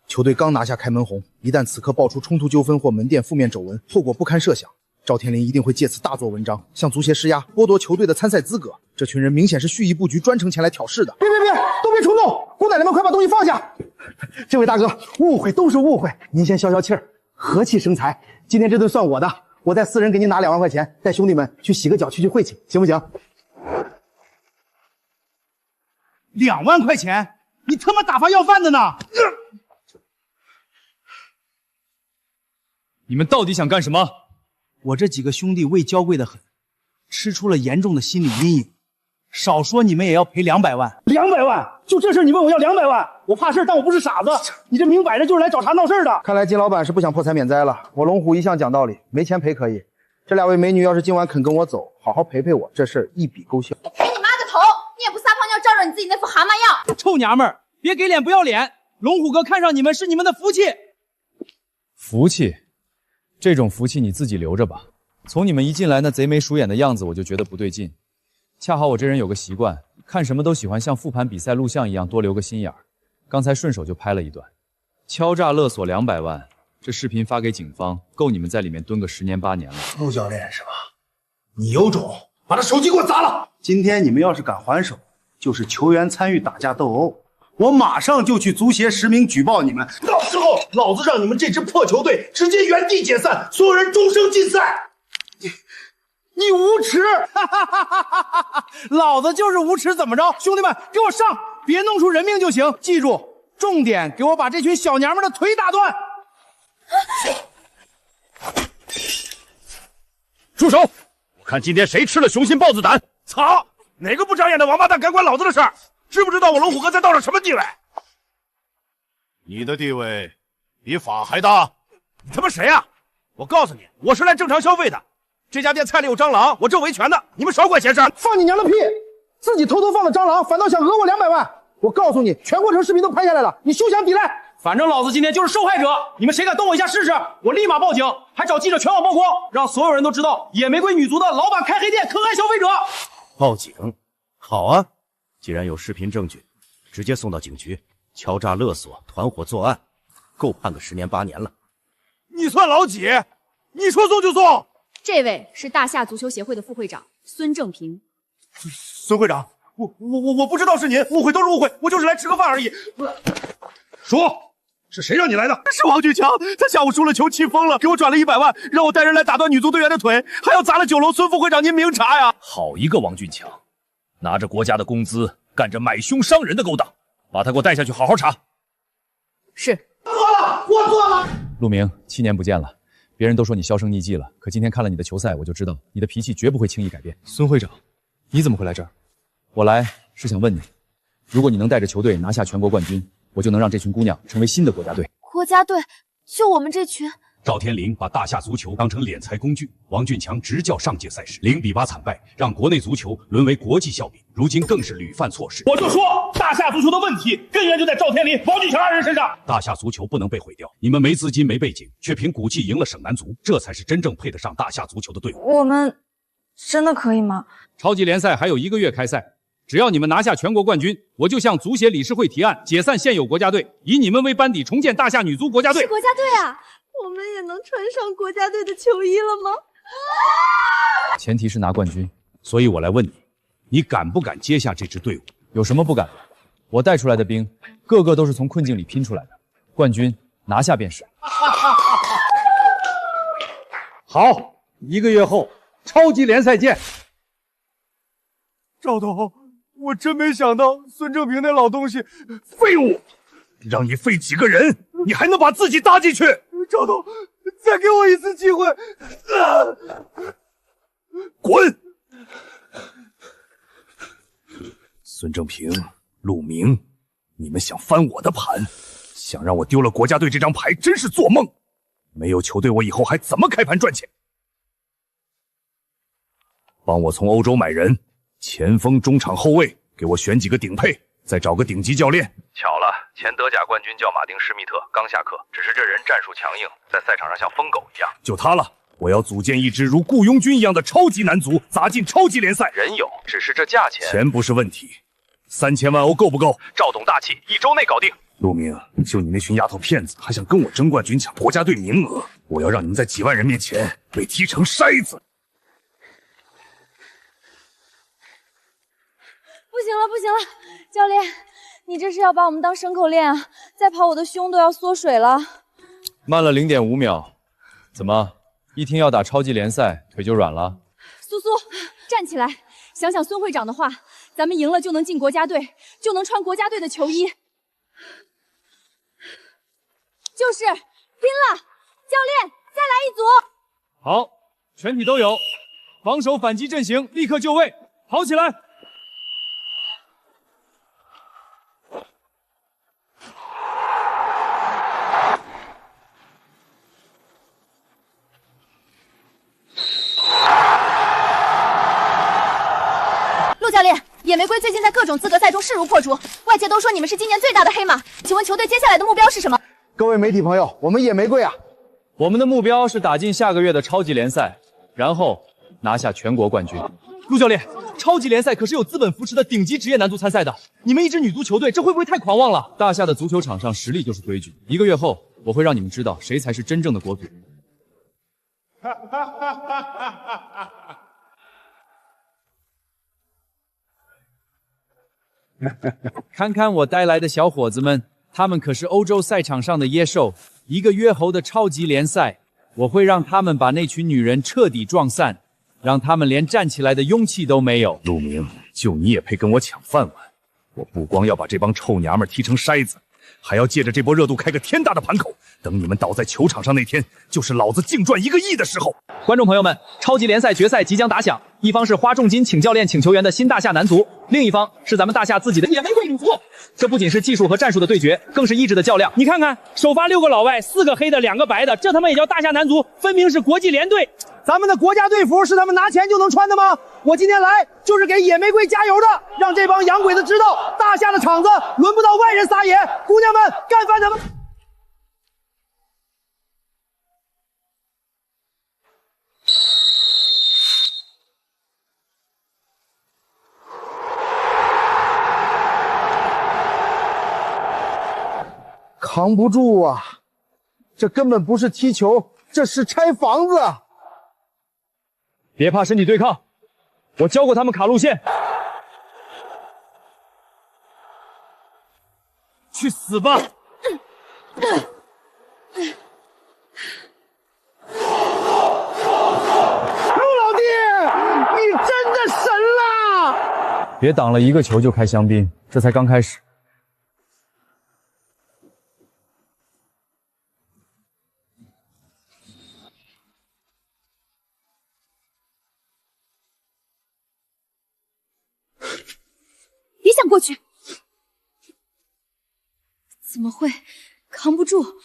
球队刚拿下开门红，一旦此刻爆出冲突纠纷或门店负面丑闻，后果不堪设想。赵天林一定会借此大做文章，向足协施压，剥夺球队的参赛资格。这群人明显是蓄意布局，专程前来挑事的。别，都别冲动！姑奶奶们，快把东西放下！这位大哥，误会都是误会，您先消消气儿，和气生财。今天这顿算我的，我再私人给您拿2万块钱，带兄弟们去洗个脚，去晦气，行不行？2万块钱？你他妈打发要饭的呢？你们到底想干什么？我这几个兄弟为娇贵的很，吃出了严重的心理阴影。少说你们也要赔200万。200万？就这事你问我要200万？我怕事，但我不是傻子。你这明摆着就是来找茬闹事的。看来金老板是不想破财免灾了。我龙虎一向讲道理，没钱赔可以。这2位美女要是今晚肯跟我走，好好陪陪我，这事儿一笔勾销。赔你妈个头！你也不撒泡尿照照你自己那副蛤蟆样！臭娘们儿，别给脸不要脸！龙虎哥看上你们是你们的福气。福气？这种福气你自己留着吧。从你们一进来那贼眉鼠眼的样子，我就觉得不对劲。恰好我这人有个习惯，看什么都喜欢像复盘比赛录像一样多留个心眼儿。刚才顺手就拍了一段，敲诈勒索200万，这视频发给警方，够你们在里面蹲个10年8年了。陆教练是吧？你有种，把他手机给我砸了！今天你们要是敢还手，就是球员参与打架斗殴，我马上就去足协实名举报你们。到时候老子让你们这支破球队直接原地解散，所有人终生禁赛。你无耻！老子就是无耻，怎么着？兄弟们，给我上！别弄出人命就行。记住，重点给我把这群小娘们的腿打断。住手！我看今天谁吃了雄心豹子胆！操！哪个不长眼的王八蛋敢管老子的事儿？知不知道我龙虎哥在道上什么地位？你的地位比法还大。你他妈谁呀？我告诉你，我是来正常消费的。这家店菜里有蟑螂，我这维权的，你们少管闲事。放你娘的屁！自己偷偷放了蟑螂，反倒想讹我200万！我告诉你，全过程视频都拍下来了，你休想抵赖！反正老子今天就是受害者，你们谁敢动我一下试试？我立马报警，还找记者全网曝光，让所有人都知道野玫瑰女足的老板开黑店坑害消费者。报警？好啊，既然有视频证据，直接送到警局，敲诈勒索、团伙作案，够判个10年8年了。你算老几？你说送就送？这位是大夏足球协会的副会长孙正平。孙会长，我不知道是您，误会都是误会，我就是来吃个饭而已。说，是谁让你来的？是王俊强，他下午输了球气疯了，给我转了100万，让我带人来打断女足队员的腿，还要砸了酒楼。孙副会长您明察呀！好一个王俊强，拿着国家的工资干着买凶伤人的勾当，把他给我带下去好好查。是。错了，我错了。陆明，7年不见了，别人都说你销声匿迹了，可今天看了你的球赛，我就知道你的脾气绝不会轻易改变。孙会长，你怎么会来这儿？我来是想问你，如果你能带着球队拿下全国冠军，我就能让这群姑娘成为新的国家队。国家队，就我们这群。赵天林把大夏足球当成敛财工具，王俊强执教上届赛事0比8惨败，让国内足球沦为国际笑柄，如今更是屡犯错失。我就说，大夏足球的问题根源就在赵天林、王俊强2人身上。大夏足球不能被毁掉，你们没资金、没背景，却凭骨气赢了省男足，这才是真正配得上大夏足球的队伍。我们真的可以吗？超级联赛还有1个月开赛，只要你们拿下全国冠军，我就向足协理事会提案解散现有国家队，以你们为班底重建大夏女足国家队。是国家队啊！我们也能穿上国家队的球衣了吗？前提是拿冠军，所以我来问你，你敢不敢接下这支队伍？有什么不敢的？我带出来的兵，个个都是从困境里拼出来的，冠军拿下便是。好，1个月后超级联赛见。赵董，我真没想到孙正平那老东西，废物！让你废几个人，你还能把自己搭进去？赵董，再给我一次机会！滚！孙正平、陆明，你们想翻我的盘，想让我丢了国家队这张牌，真是做梦！没有球队，我以后还怎么开盘赚钱？帮我从欧洲买人，前锋、中场、后卫，给我选几个顶配，再找个顶级教练。巧了，前德甲冠军叫马丁施密特，刚下课，只是这人战术强硬，在赛场上像疯狗一样。就他了，我要组建一支如雇佣军一样的超级男足，砸进超级联赛。人有，只是这价钱。钱不是问题，3000万欧够不够？赵董大气，1周内搞定。陆明，就你那群丫头片子，还想跟我争冠军、抢国家队名额？我要让你们在几万人面前被踢成筛子！不行了，不行了，教练，你这是要把我们当牲口练啊！再跑，我的胸都要缩水了。慢了0.5秒，怎么一听要打超级联赛，腿就软了？苏苏，站起来，想想孙会长的话，咱们赢了就能进国家队，就能穿国家队的球衣。就是拼了！教练，再来一组。好，全体都有，防守反击阵型，立刻就位，跑起来！陆教练，野玫瑰最近在各种资格赛中势如破竹，外界都说你们是今年最大的黑马，请问球队接下来的目标是什么？各位媒体朋友，我们野玫瑰啊，我们的目标是打进下个月的超级联赛，然后拿下全国冠军。陆教练，超级联赛可是有资本扶持的顶级职业男足参赛的，你们一支女足球队，这会不会太狂妄了？大夏的足球场上实力就是规矩，1个月后我会让你们知道谁才是真正的国足。看看我带来的小伙子们，他们可是欧洲赛场上的野兽。1个月后的超级联赛，我会让他们把那群女人彻底撞散，让他们连站起来的勇气都没有。陆明，就你也配跟我抢饭碗？我不光要把这帮臭娘们踢成筛子，还要借着这波热度开个天大的盘口。等你们倒在球场上那天，就是老子净赚1个亿的时候。观众朋友们，超级联赛决赛即将打响，一方是花重金请教练请球员的新大夏男足，另一方是咱们大夏自己的野玫瑰女足。这不仅是技术和战术的对决，更是意志的较量。你看看，首发6个老外，4个黑的，2个白的，这他妈也叫大夏男足，分明是国际联队。咱们的国家队服是他们拿钱就能穿的吗？我今天来就是给野玫瑰加油的，让这帮洋鬼子知道，大夏的场子轮不到外人撒野，姑娘们干翻他们！扛不住啊！这根本不是踢球，这是拆房子。别怕身体对抗，我教过他们卡路线。去死吧！刘老弟，你真的神了！别挡了1个球就开香槟，这才刚开始。别想过去！怎么会？扛不住！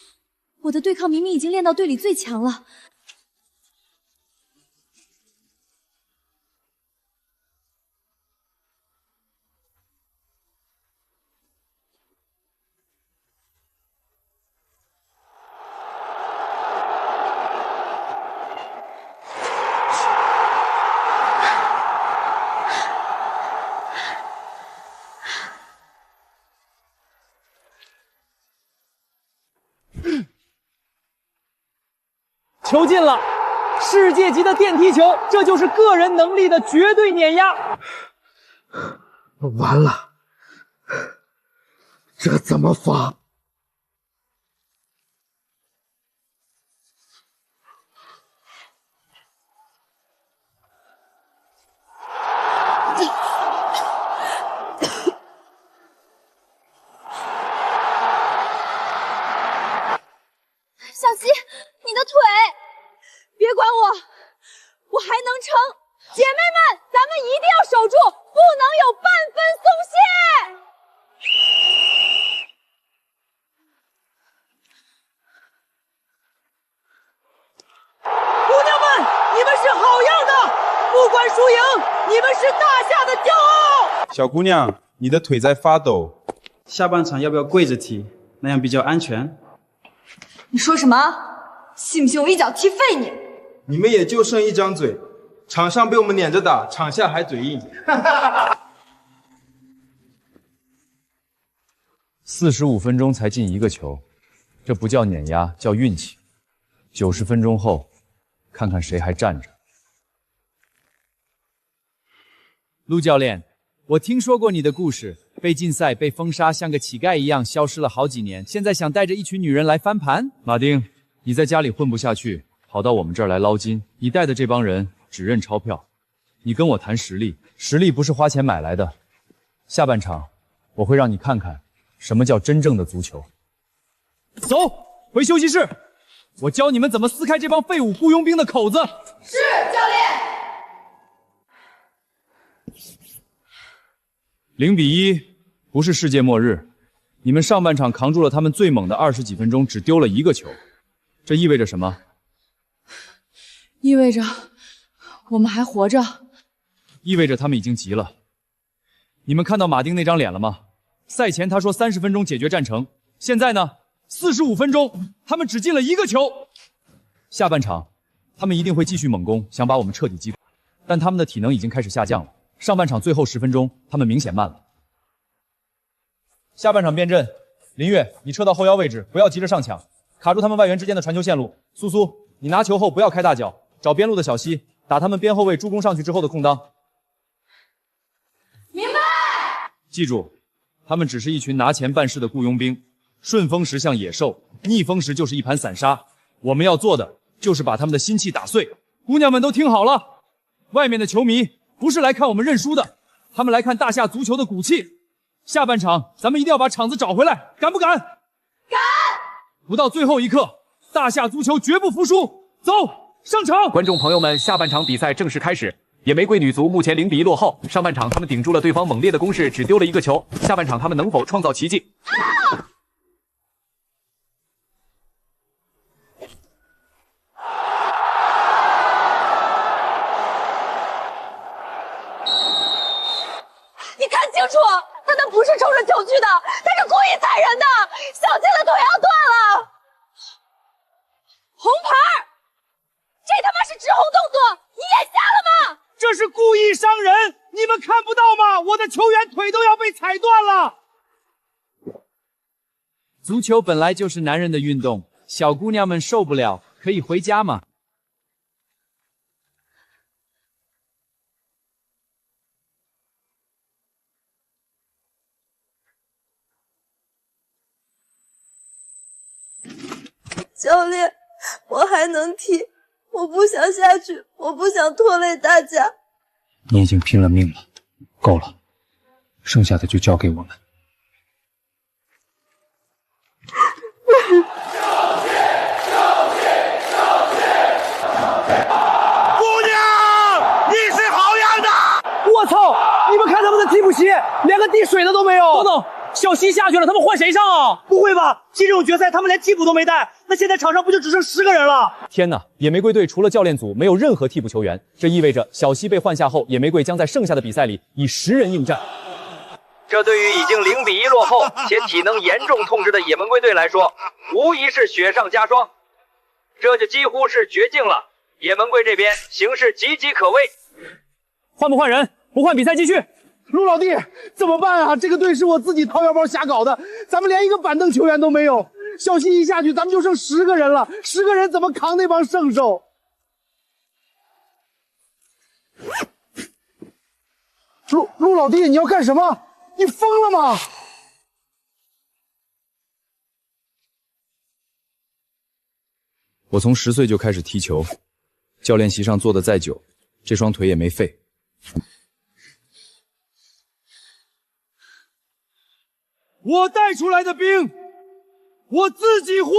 我的对抗明明已经练到队里最强了。球进了，世界级的电梯球，这就是个人能力的绝对碾压。完了，这怎么罚？小溪，你的腿！别管我，我还能撑！姐妹们，咱们一定要守住，不能有半分松懈！姑娘们，你们是好样的！不管输赢，你们是大夏的骄傲！小姑娘，你的腿在发抖，下半场要不要跪着踢？那样比较安全。你说什么？信不信我一脚踢废你？你们也就剩一张嘴，场上被我们撵着打，场下还嘴硬。45分钟才进1个球，这不叫碾压，叫运气。90分钟后，看看谁还站着。陆教练，我听说过你的故事，被禁赛、被封杀，像个乞丐一样消失了好几年，现在想带着一群女人来翻盘？马丁，你在家里混不下去，跑到我们这儿来捞金，你带的这帮人只认钞票。你跟我谈实力，实力不是花钱买来的。下半场，我会让你看看什么叫真正的足球。走，回休息室，我教你们怎么撕开这帮废物雇佣兵的口子。是，教练。 0比1，不是世界末日。你们上半场扛住了他们最猛的20几分钟，只丢了1个球，这意味着什么？意味着我们还活着。意味着他们已经急了。你们看到马丁那张脸了吗？赛前他说30分钟解决战程，现在呢，45分钟，他们只进了1个球。下半场，他们一定会继续猛攻，想把我们彻底击垮，但他们的体能已经开始下降了。 上半场最后10分钟，他们明显慢了。下半场变阵，林月，你撤到后腰位置，不要急着上抢，卡住他们外援之间的传球线路。苏苏，你拿球后不要开大脚，找边路的小西，打他们边后卫助攻上去之后的空当。明白。记住，他们只是一群拿钱办事的雇佣兵，顺风时像野兽，逆风时就是一盘散沙。我们要做的就是把他们的心气打碎。姑娘们都听好了，外面的球迷。 不是来看我们认输的，他们来看大夏足球的骨气。下半场咱们一定要把场子找回来，敢不敢？敢！不到最后一刻，大夏足球绝不服输。走，上场！观众朋友们，下半场比赛正式开始。野玫瑰女足目前0比1落后。上半场他们顶住了对方猛烈的攻势，只丢了1个球。下半场他们能否创造奇迹？你看清楚，他不是冲着球去的，他是故意踩人的。小七的腿要断了，红牌！这他妈是直红动作，你眼瞎了吗？这是故意伤人，你们看不到吗？我的球员腿都要被踩断了。足球本来就是男人的运动，小姑娘们受不了，可以回家吗？教练，我还能踢，我不想下去，我不想拖累大家。你已经拼了命了，够了，剩下的就交给我们。姑娘，你是好样的！我操！你们看他们的替补席，连个递水的都没有。等等，小西下去了，他们换谁上啊？不会吧？踢这种决赛，他们连替补都没带，那现在场上不就只剩10个人了？天哪！野玫瑰队除了教练组，没有任何替补球员，这意味着小西被换下后，野玫瑰将在剩下的比赛里以10人应战。这对于已经0比1落后且体能严重透支的野玫瑰队来说，无疑是雪上加霜，这就几乎是绝境了。野玫瑰这边形势岌岌可危，换不换人？不换比赛继续。陆老弟，怎么办啊？这个队是我自己掏腰包瞎搞的，咱们连一个板凳球员都没有。小西一下去，咱们就剩10个人了，10个人怎么扛那帮圣手？陆老弟，你要干什么？你疯了吗？我从10岁就开始踢球，教练席上坐的再久，这双腿也没废。我带出来的兵，我自己护。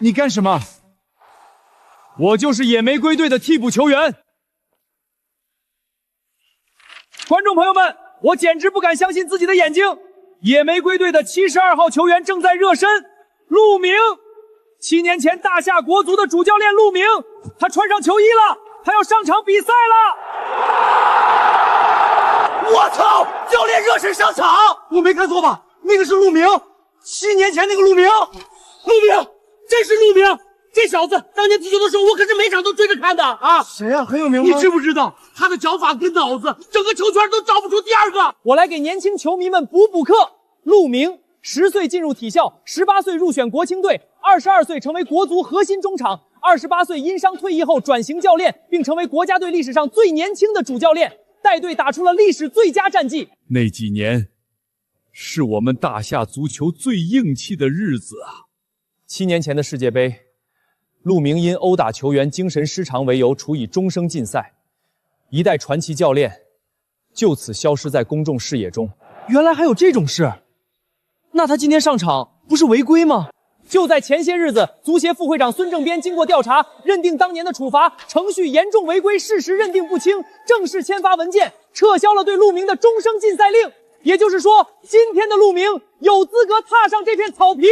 你干什么？我就是野玫瑰队的替补球员。观众朋友们，我简直不敢相信自己的眼睛！野玫瑰队的72号球员正在热身，陆明，7年前大夏国足的主教练陆明，他穿上球衣了，他要上场比赛了！我操！教练热身上场，我没看错吧？那个是陆明，7年前那个陆明，这是陆明，这小子当年踢球的时候，我可是每场都追着看的啊！谁呀？很有名吗？你知不知道他的脚法跟脑子，整个球圈都找不出第二个。我来给年轻球迷们补课。陆明10岁进入体校，18岁入选国青队，22岁成为国足核心中场，28岁因伤退役后转型教练，并成为国家队历史上最年轻的主教练，带队打出了历史最佳战绩。那几年是我们大夏足球最硬气的日子啊！7年前的世界杯，陆明因殴打球员精神失常为由处以终生禁赛，一代传奇教练就此消失在公众视野中。原来还有这种事，那他今天上场不是违规吗？就在前些日子，足协副会长孙正边经过调查，认定当年的处罚程序严重违规，事实认定不清，正式签发文件，撤销了对陆明的终生禁赛令。也就是说，今天的陆明有资格踏上这片草皮。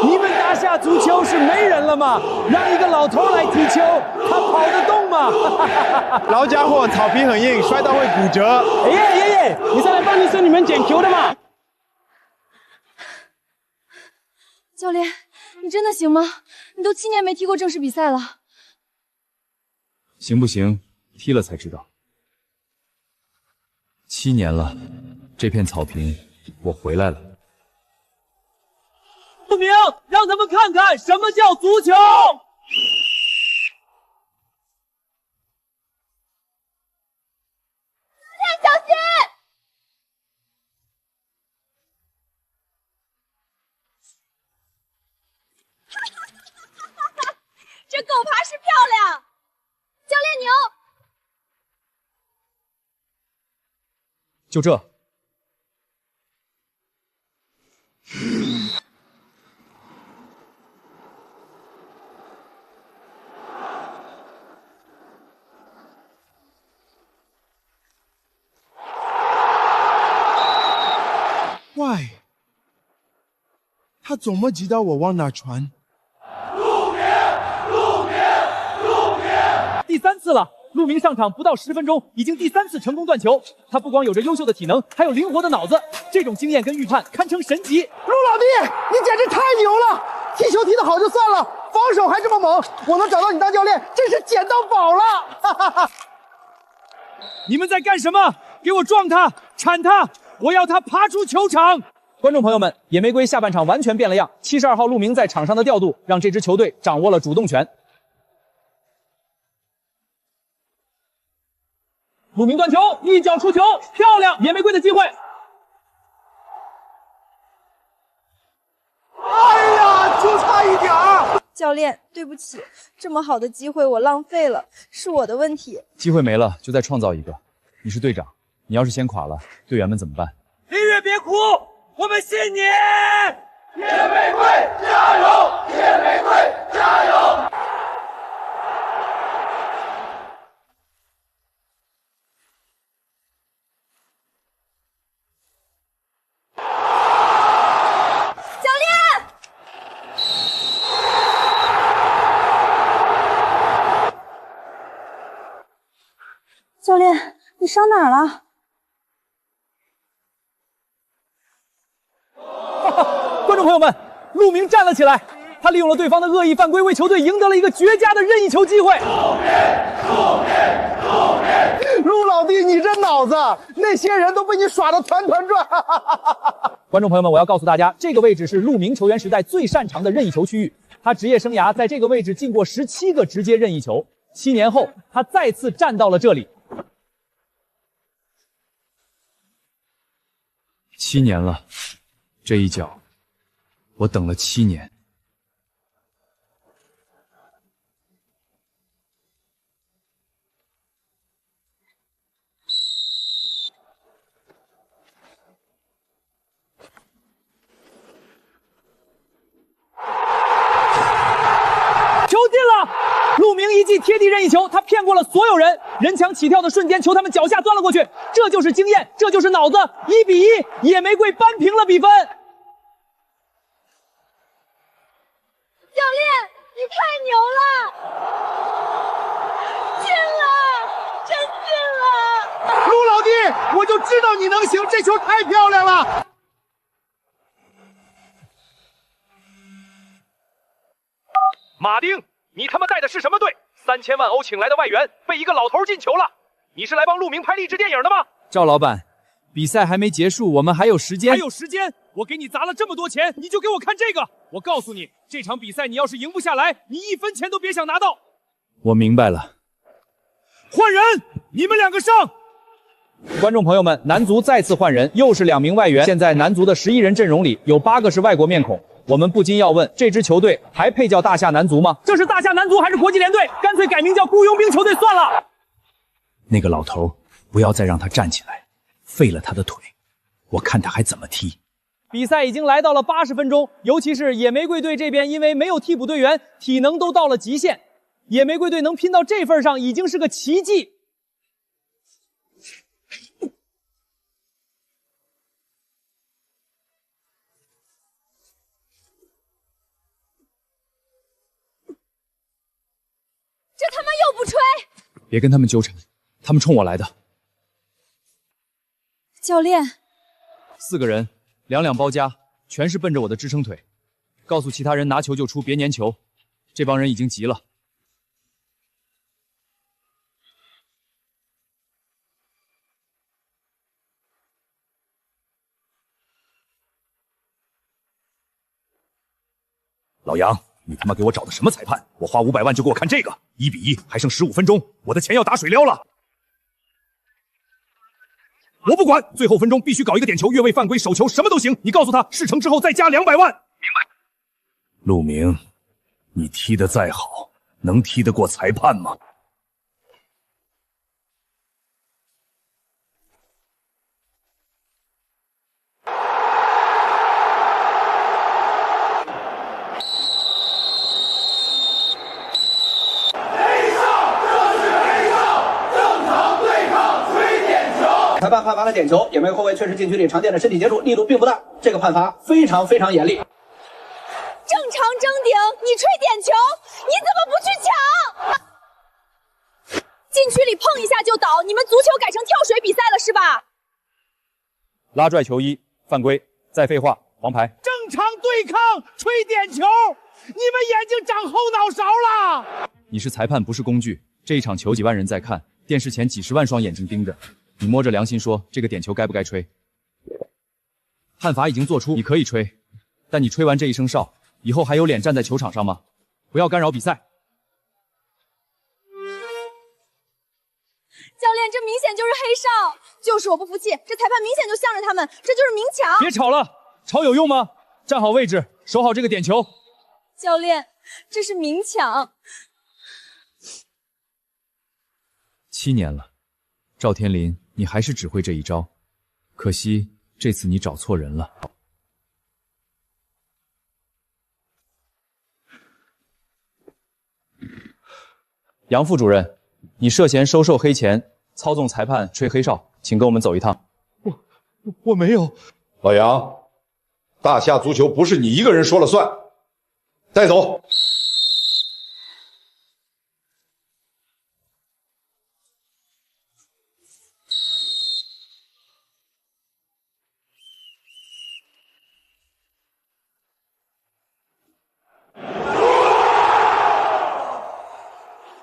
你们大夏足球是没人了吗？让一个老头来踢球，他跑得动吗？老家伙，草皮很硬，摔到会骨折。爷爷，你是来帮你孙女们捡球的吗？教练，你真的行吗？你都7年没踢过正式比赛了。行不行？踢了才知道。7年了，这片草坪我回来了。陆明，让他们看看什么叫足球！小心！就这。喂，他怎么知道我往哪传？第3次了，陆明上场不到10分钟，已经第3次成功断球。他不光有着优秀的体能，还有灵活的脑子，这种经验跟预判堪称神级。陆老弟，你简直太牛了！踢球踢得好就算了，防守还这么猛，我能找到你当教练，真是捡到宝了！哈哈哈！你们在干什么？给我撞他，铲他！我要他爬出球场！观众朋友们，野玫瑰下半场完全变了样。72号陆明在场上的调度，让这支球队掌握了主动权。陆明断球，一脚出球，漂亮！野玫瑰的机会。哎呀，就差一点儿！教练，对不起，这么好的机会我浪费了，是我的问题。机会没了，就再创造一个。你是队长，你要是先垮了，队员们怎么办？林月别哭，我们信你！野玫瑰加油！野玫瑰加油！教练，教练，你伤哪儿了？观众朋友们，陆明站了起来，他利用了对方的恶意犯规，为球队赢得了一个绝佳的任意球机会。陆老弟，你这脑子，那些人都被你耍得团团转。观众朋友们，我要告诉大家，这个位置是陆明球员时代最擅长的任意球区域，他职业生涯在这个位置进过17个直接任意球。7年后，他再次站到了这里。7年了，这一脚，我等了7年。球进了！陆明一记贴地任意球，他骗过了所有人。人墙起跳的瞬间，球他们脚下钻了过去。这就是经验，这就是脑子。1比1，野玫瑰扳平了比分。教练，你太牛了！进了，真进了！陆老弟，我就知道你能行，这球太漂亮了！马丁，你他妈带的是什么队？3000万欧请来的外援被一个老头进球了！你是来帮陆明拍励志电影的吗？赵老板，比赛还没结束，我们还有时间。还有时间？我给你砸了这么多钱，你就给我看这个！我告诉你，这场比赛你要是赢不下来，你1分钱都别想拿到。我明白了。换人，你们2个上！观众朋友们，男足再次换人，又是2名外援。现在男足的11人阵容里有8个是外国面孔。我们不禁要问，这支球队还配叫大夏男足吗？这是大夏男足还是国际联队？干脆改名叫雇佣兵球队算了。那个老头，不要再让他站起来，废了他的腿，我看他还怎么踢。比赛已经来到了80分钟，尤其是野玫瑰队这边，因为没有替补队员，体能都到了极限。野玫瑰队能拼到这份上，已经是个奇迹。这他妈又不吹！别跟他们纠缠，他们冲我来的。教练，4个人，2两包夹，全是奔着我的支撑腿。告诉其他人拿球就出，别粘球。这帮人已经急了。老杨，你他妈给我找的什么裁判？我花500万就给我看这个，1比1，还剩15分钟，我的钱要打水漂了。我不管，最后分钟必须搞一个点球、越位、犯规、手球，什么都行。你告诉他，事成之后再加200万。明白。陆明，你踢得再好，能踢得过裁判吗？判判罚了点球，也门后卫确实禁区里常见的身体接触力度并不大，这个判罚非常严厉。正常争顶，你吹点球，你怎么不去抢？禁区里碰一下就倒，你们足球改成跳水比赛了是吧？拉拽球衣，犯规，再废话，黄牌。正常对抗，吹点球，你们眼睛长后脑勺了。你是裁判，不是工具。这一场球几万人在看，电视前几十万双眼睛盯着，你摸着良心说，这个点球该不该吹？判罚已经做出，你可以吹，但你吹完这一声哨，以后还有脸站在球场上吗？不要干扰比赛。教练，这明显就是黑哨，就是我不服气，这裁判明显就向着他们，这就是明抢。别吵了，吵有用吗？站好位置，守好这个点球。教练，这是明抢。7年了，赵天林，你还是只会这一招，可惜这次你找错人了。杨副主任，你涉嫌收受黑钱，操纵裁判吹黑哨，请跟我们走一趟。我没有。老杨，大夏足球不是你一个人说了算，带走。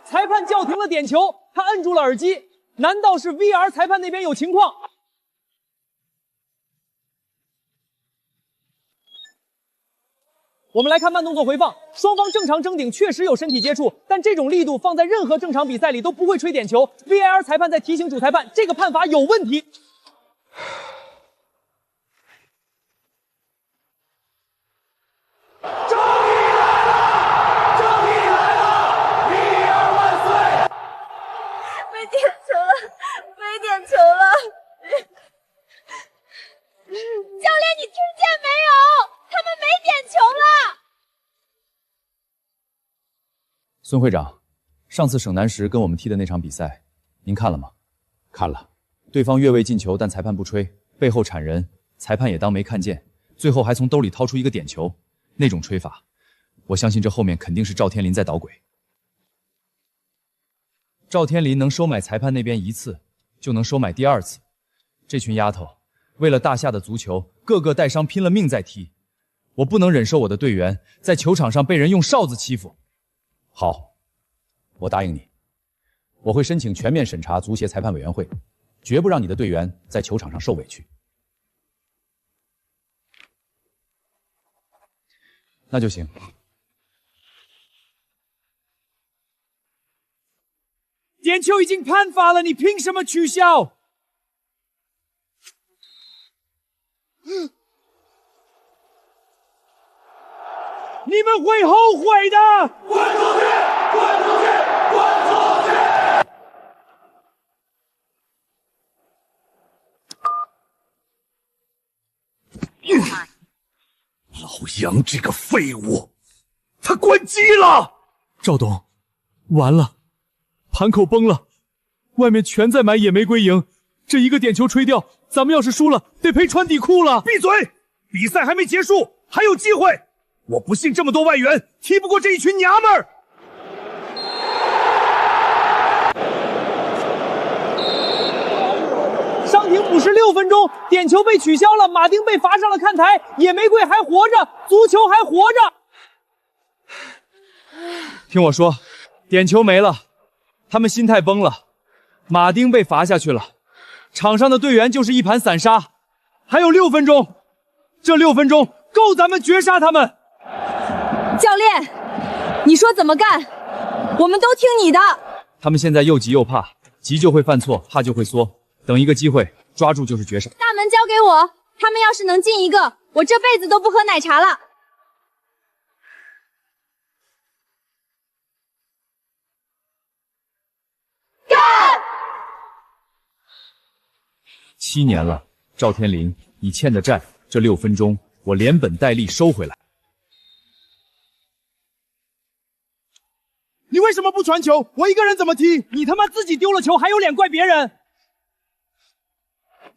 裁判叫停了点球，他摁住了耳机，难道是 VR 裁判那边有情况？我们来看慢动作回放，双方正常争顶，确实有身体接触，但这种力度放在任何正常比赛里都不会吹点球。VAR 裁判在提醒主裁判，这个判罚有问题。没点球了，没点球了！教练，你听见没有？他们没点球了！孙会长，上次省南时跟我们踢的那场比赛，您看了吗？看了。对方越位进球，但裁判不吹，背后铲人，裁判也当没看见，最后还从兜里掏出一个点球，那种吹法，我相信这后面肯定是赵天林在捣鬼。赵天林能收买裁判那边一次，就能收买第二次。这群丫头为了大夏的足球，个个带伤拼了命在踢。我不能忍受我的队员在球场上被人用哨子欺负。好，我答应你，我会申请全面审查足协裁判委员会，绝不让你的队员在球场上受委屈。那就行。点球已经判罚了，你凭什么取消？你们会后悔的！滚出去！滚出去！滚出去！老杨这个废物，他关机了！赵董，完了，盘口崩了，外面全在买野玫瑰营，这一个点球吹掉，咱们要是输了，得赔穿底裤了。闭嘴！比赛还没结束，还有机会！我不信这么多外援踢不过这一群娘们儿。伤停56分钟，点球被取消了，马丁被罚上了看台，野玫瑰还活着，足球还活着。听我说，点球没了，他们心态崩了，马丁被罚下去了，场上的队员就是一盘散沙，还有6分钟，这6分钟够咱们绝杀他们。教练，你说怎么干，我们都听你的。他们现在又急又怕，急就会犯错，怕就会缩，等一个机会，抓住就是绝杀。大门交给我，他们要是能进一个，我这辈子都不喝奶茶了。干！7年了，赵天林，你欠的债，这6分钟我连本带利收回来。你为什么不传球？我一个人怎么踢？你他妈自己丢了球，还有脸怪别人？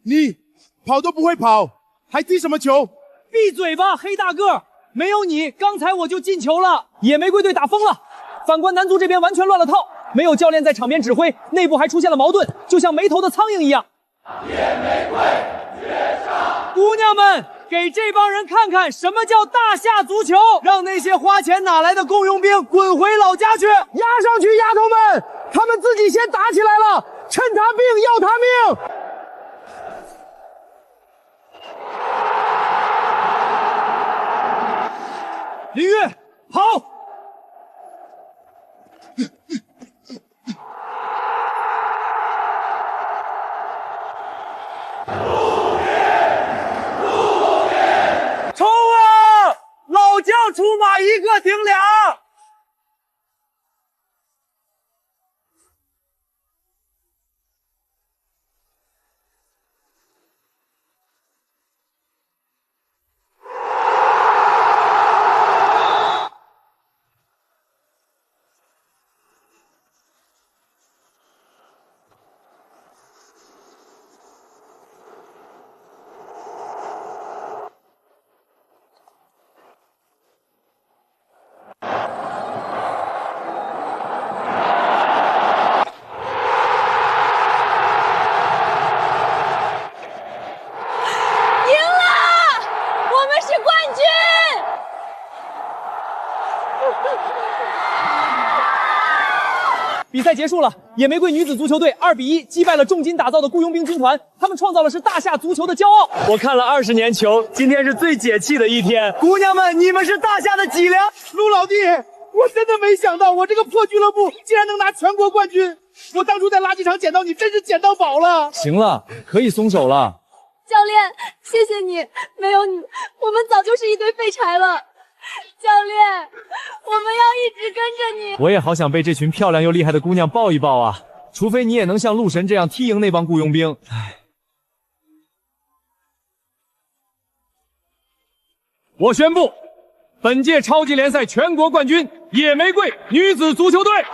你跑都不会跑，还踢什么球？闭嘴吧，黑大个！没有你，刚才我就进球了。野玫瑰队打疯了。反观男足这边完全乱了套，没有教练在场边指挥，内部还出现了矛盾，就像没头的苍蝇一样。野玫瑰绝杀！姑娘们，给这帮人看看什么叫大夏足球，让那些花钱哪来的雇佣兵滚回老家去！压上去，丫头们，他们自己先打起来了，趁他病要他命！林月，跑！冲啊！老将出马，一个顶俩。比赛结束了，野玫瑰女子足球队2比1击败了重金打造的雇佣兵军团，他们创造的是大夏足球的骄傲。我看了20年球，今天是最解气的一天。姑娘们，你们是大夏的脊梁。陆老弟，我真的没想到我这个破俱乐部竟然能拿全国冠军。我当初在垃圾场捡到你，真是捡到宝了。行了，可以松手了。教练，谢谢你，没有你，我们早就是一堆废柴了。教练，我们要一直跟着你。我也好想被这群漂亮又厉害的姑娘抱一抱啊！除非你也能像陆神这样踢赢那帮雇佣兵。唉，我宣布，本届超级联赛全国冠军野玫瑰女子足球队。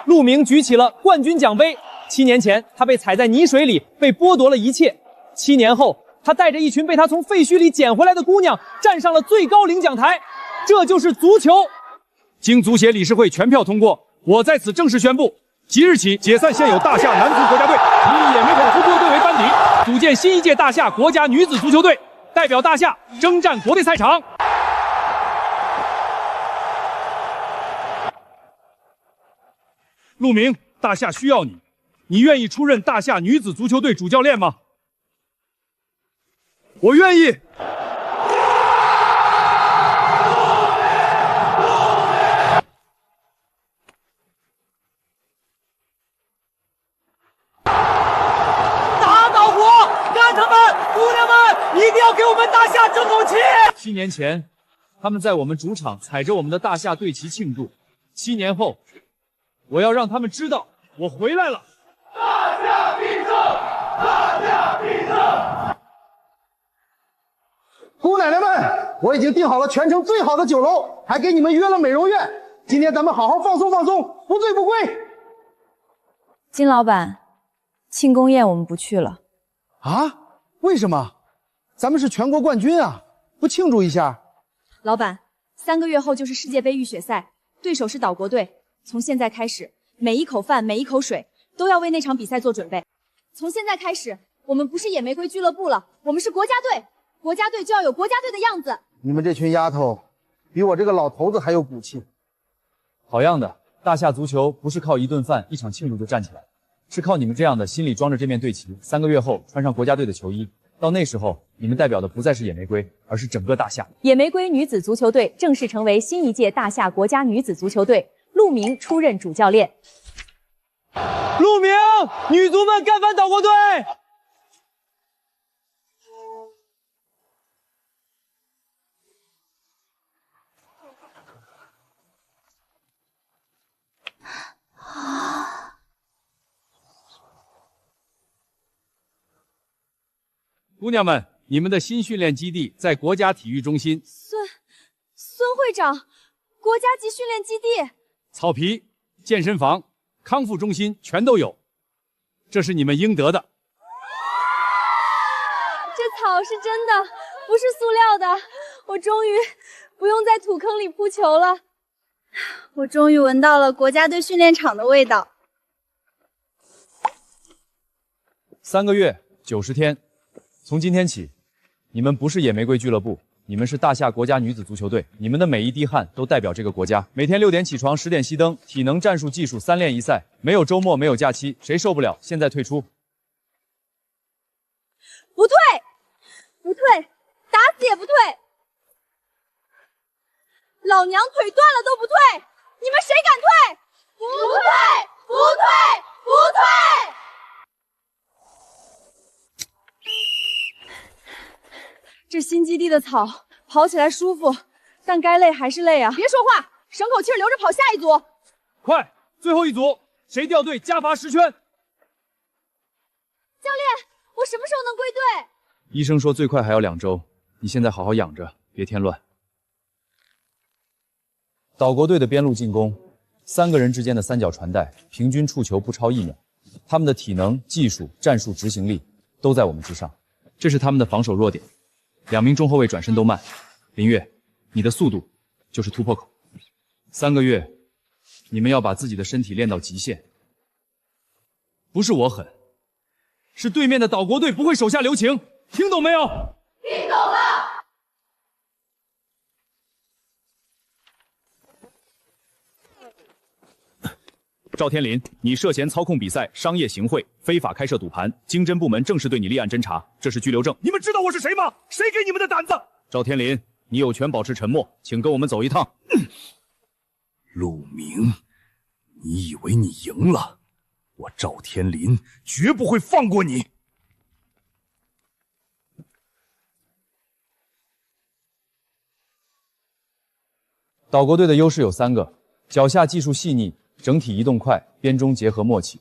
陆明举起了冠军奖杯。7年前，他被踩在泥水里，被剥夺了一切。7年后，他带着一群被他从废墟里捡回来的姑娘，站上了最高领奖台。这就是足球。经足协理事会全票通过，我在此正式宣布，即日起解散现有大夏男足国家队，以野玫瑰足球队为班底，组建新一届大夏国家女子足球队，代表大夏征战国内赛场。陆明，大夏需要你，你愿意出任大夏女子足球队主教练吗？我愿意。打倒我，干他们！姑娘们，一定要给我们大夏争口气！7年前，他们在我们主场踩着我们的大夏队旗庆祝。7年后，我要让他们知道我回来了。大夏必胜！大夏必胜！姑奶奶们，我已经订好了全城最好的酒楼，还给你们约了美容院。今天咱们好好放松放松，不醉不归。金老板，庆功宴我们不去了。啊？为什么？咱们是全国冠军啊，不庆祝一下？老板，3个月后就是世界杯预选赛，对手是岛国队。从现在开始，每一口饭，每一口水，都要为那场比赛做准备。从现在开始，我们不是野玫瑰俱乐部了，我们是国家队。国家队就要有国家队的样子。你们这群丫头，比我这个老头子还有骨气。好样的！大夏足球不是靠一顿饭、一场庆祝就站起来，是靠你们这样的心里装着这面队旗。3个月后穿上国家队的球衣，到那时候，你们代表的不再是野玫瑰，而是整个大夏。野玫瑰女子足球队正式成为新一届大夏国家女子足球队，陆明出任主教练。陆明，女足们干翻岛国队！姑娘们，你们的新训练基地在国家体育中心。孙会长，国家级训练基地，草皮、健身房、康复中心全都有。这是你们应得的。这草是真的，不是塑料的。我终于不用在土坑里扑球了。我终于闻到了国家队训练场的味道。3个月90天，从今天起，你们不是野玫瑰俱乐部，你们是大夏国家女子足球队。你们的每一滴汗都代表这个国家。每天6点起床，10点熄灯，体能、战术、技术3练1赛，没有周末，没有假期，谁受不了？现在退出。不退，不退，打死也不退。老娘腿断了都不退，你们谁敢退？不退，不退，不退！这新基地的草跑起来舒服，但该累还是累啊！别说话，省口气留着跑下一组。快，最后一组，谁掉队加罚10圈。教练，我什么时候能归队？医生说最快还要2周，你现在好好养着，别添乱。岛国队的边路进攻，3个人之间的3角传带，平均触球不超1秒。他们的体能、技术、战术执行力都在我们之上，这是他们的防守弱点。2名中后卫转身都慢，林月，你的速度就是突破口。3个月，你们要把自己的身体练到极限。不是我狠，是对面的岛国队不会手下留情，听懂没有？听懂了。赵天林，你涉嫌操控比赛、商业行贿、非法开设赌盘，经侦部门正式对你立案侦查，这是拘留证。你们知道我是谁吗？谁给你们的胆子？赵天林，你有权保持沉默，请跟我们走一趟。陆明，你以为你赢了？我赵天林绝不会放过你！岛国队的优势有3个：脚下技术细腻，整体移动快，边中结合默契。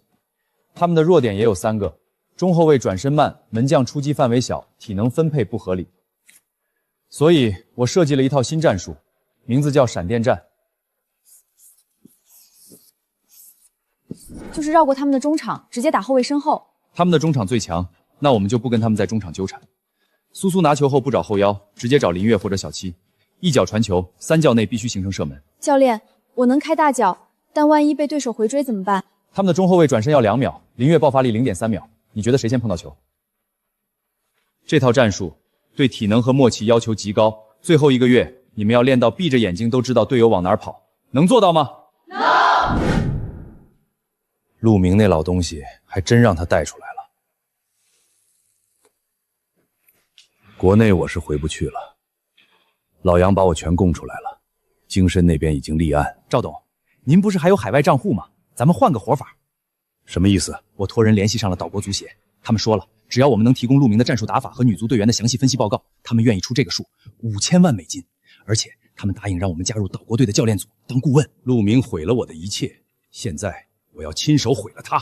他们的弱点也有3个：中后卫转身慢，门将出击范围小，体能分配不合理。所以我设计了一套新战术，名字叫闪电战。就是绕过他们的中场，直接打后卫身后。他们的中场最强，那我们就不跟他们在中场纠缠。苏苏拿球后不找后腰，直接找林月或者小七，一脚传球，3脚内必须形成射门。教练，我能开大脚，但万一被对手回追怎么办？他们的中后卫转身要2秒，林月爆发力0.3秒，你觉得谁先碰到球？这套战术对体能和默契要求极高，最后1个月你们要练到闭着眼睛都知道队友往哪儿跑，能做到吗？能。陆明那老东西还真让他带出来了。国内我是回不去了，老杨把我全供出来了，京深那边已经立案。赵董，您不是还有海外账户吗？咱们换个活法。什么意思？我托人联系上了岛国足协，他们说了，只要我们能提供陆明的战术打法和女足队员的详细分析报告，他们愿意出这个数，5000万美金，而且他们答应让我们加入岛国队的教练组当顾问。陆明毁了我的一切，现在我要亲手毁了他。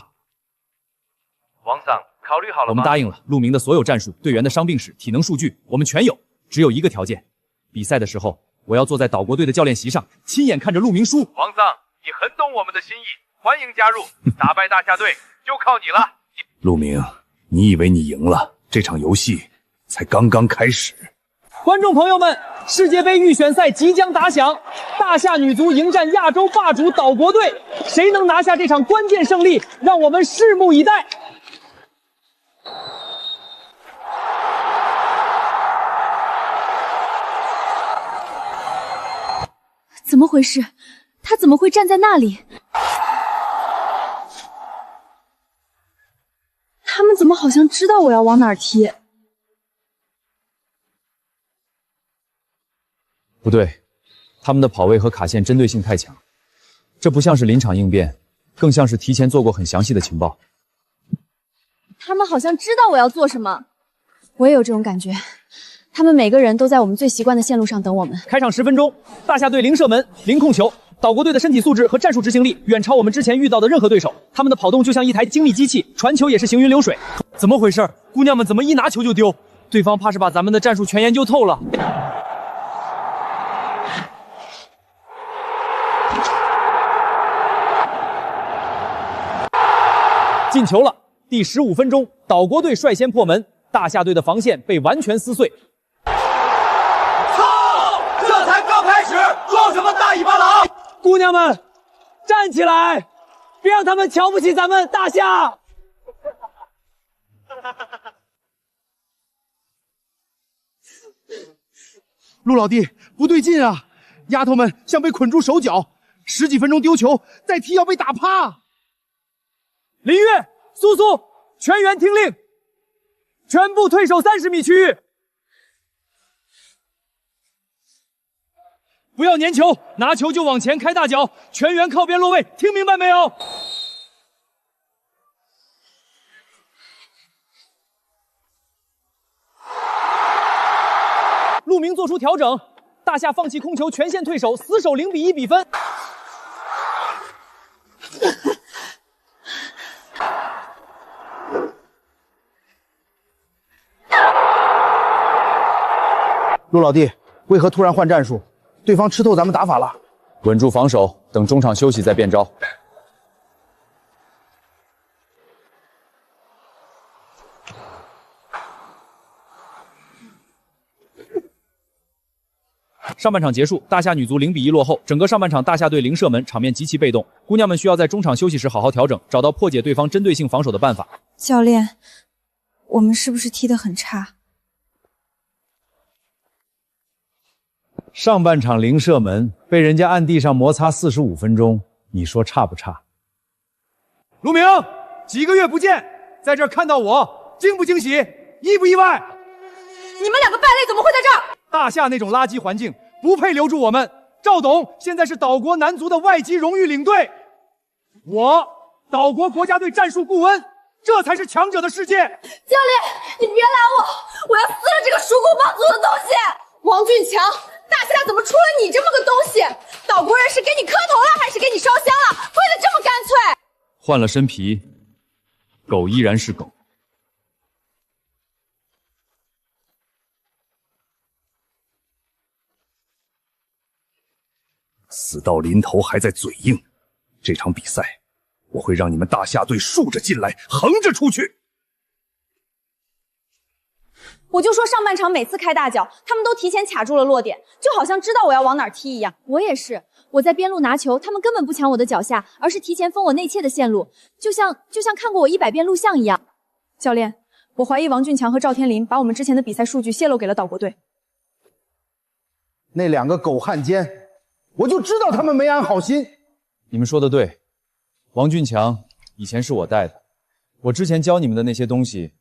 王桑，考虑好了吗？我们答应了，陆明的所有战术、队员的伤病史、体能数据，我们全有。只有一个条件，比赛的时候，我要坐在岛国队的教练席上，亲眼看着陆明输。王桑，你很懂我们的心意，欢迎加入，打败大夏队就靠你了。陆明，你以为你赢了？这场游戏才刚刚开始。观众朋友们，世界杯预选赛即将打响，大夏女足迎战亚洲霸主岛国队，谁能拿下这场关键胜利？让我们拭目以待。怎么回事？他怎么会站在那里？他们怎么好像知道我要往哪儿踢？不对，他们的跑位和卡线针对性太强，这不像是临场应变，更像是提前做过很详细的情报。他们好像知道我要做什么，我也有这种感觉。他们每个人都在我们最习惯的线路上等我们。开场10分钟，大夏队零射门、零控球，岛国队的身体素质和战术执行力远超我们之前遇到的任何对手。他们的跑动就像一台精密机器，传球也是行云流水。怎么回事？姑娘们怎么一拿球就丢？对方怕是把咱们的战术全研究透了。进球了第15分钟，岛国队率先破门，大夏队的防线被完全撕碎。操！这才刚开始，装什么大尾巴狼？姑娘们，站起来，别让他们瞧不起咱们大夏！陆老弟，不对劲啊！丫头们像被捆住手脚，10几分钟丢球，再踢要被打趴。林月、苏苏，全员听令，全部退守30米区域，不要粘球，拿球就往前开大脚，全员靠边落位，听明白没有？陆明做出调整，大夏放弃控球，全线退守，死守0比1比分。陆老弟，为何突然换战术？对方吃透咱们打法了。稳住防守，等中场休息再变招。上半场结束，大夏女足0比1落后。整个上半场，大夏队零射门，场面极其被动。姑娘们需要在中场休息时好好调整，找到破解对方针对性防守的办法。教练，我们是不是踢得很差？上半场零射门，被人家按地上摩擦45分钟，你说差不差？陆明，几个月不见，在这儿看到我，惊不惊喜？意不意外？你们两个败类怎么会在这儿？大夏那种垃圾环境不配留住我们。赵董现在是岛国男足的外籍荣誉领队，我岛国国家队战术顾问，这才是强者的世界。教练，你别拦我，我要撕了这个属国帮族的东西！王俊强，大夏怎么出了你这么个东西？岛国人是给你磕头了，还是给你烧香了？跪得这么干脆？换了身皮，狗依然是狗。死到临头还在嘴硬，这场比赛我会让你们大夏队竖着进来，横着出去。我就说上半场每次开大脚，他们都提前卡住了落点，就好像知道我要往哪儿踢一样。我也是，我在边路拿球，他们根本不抢我的脚下，而是提前封我内切的线路，就像看过我100遍录像一样。教练，我怀疑王俊强和赵天林把我们之前的比赛数据泄露给了岛国队。那2个狗汉奸，我就知道他们没安好心。你们说的对，王俊强以前是我带的，我之前教你们的那些东西，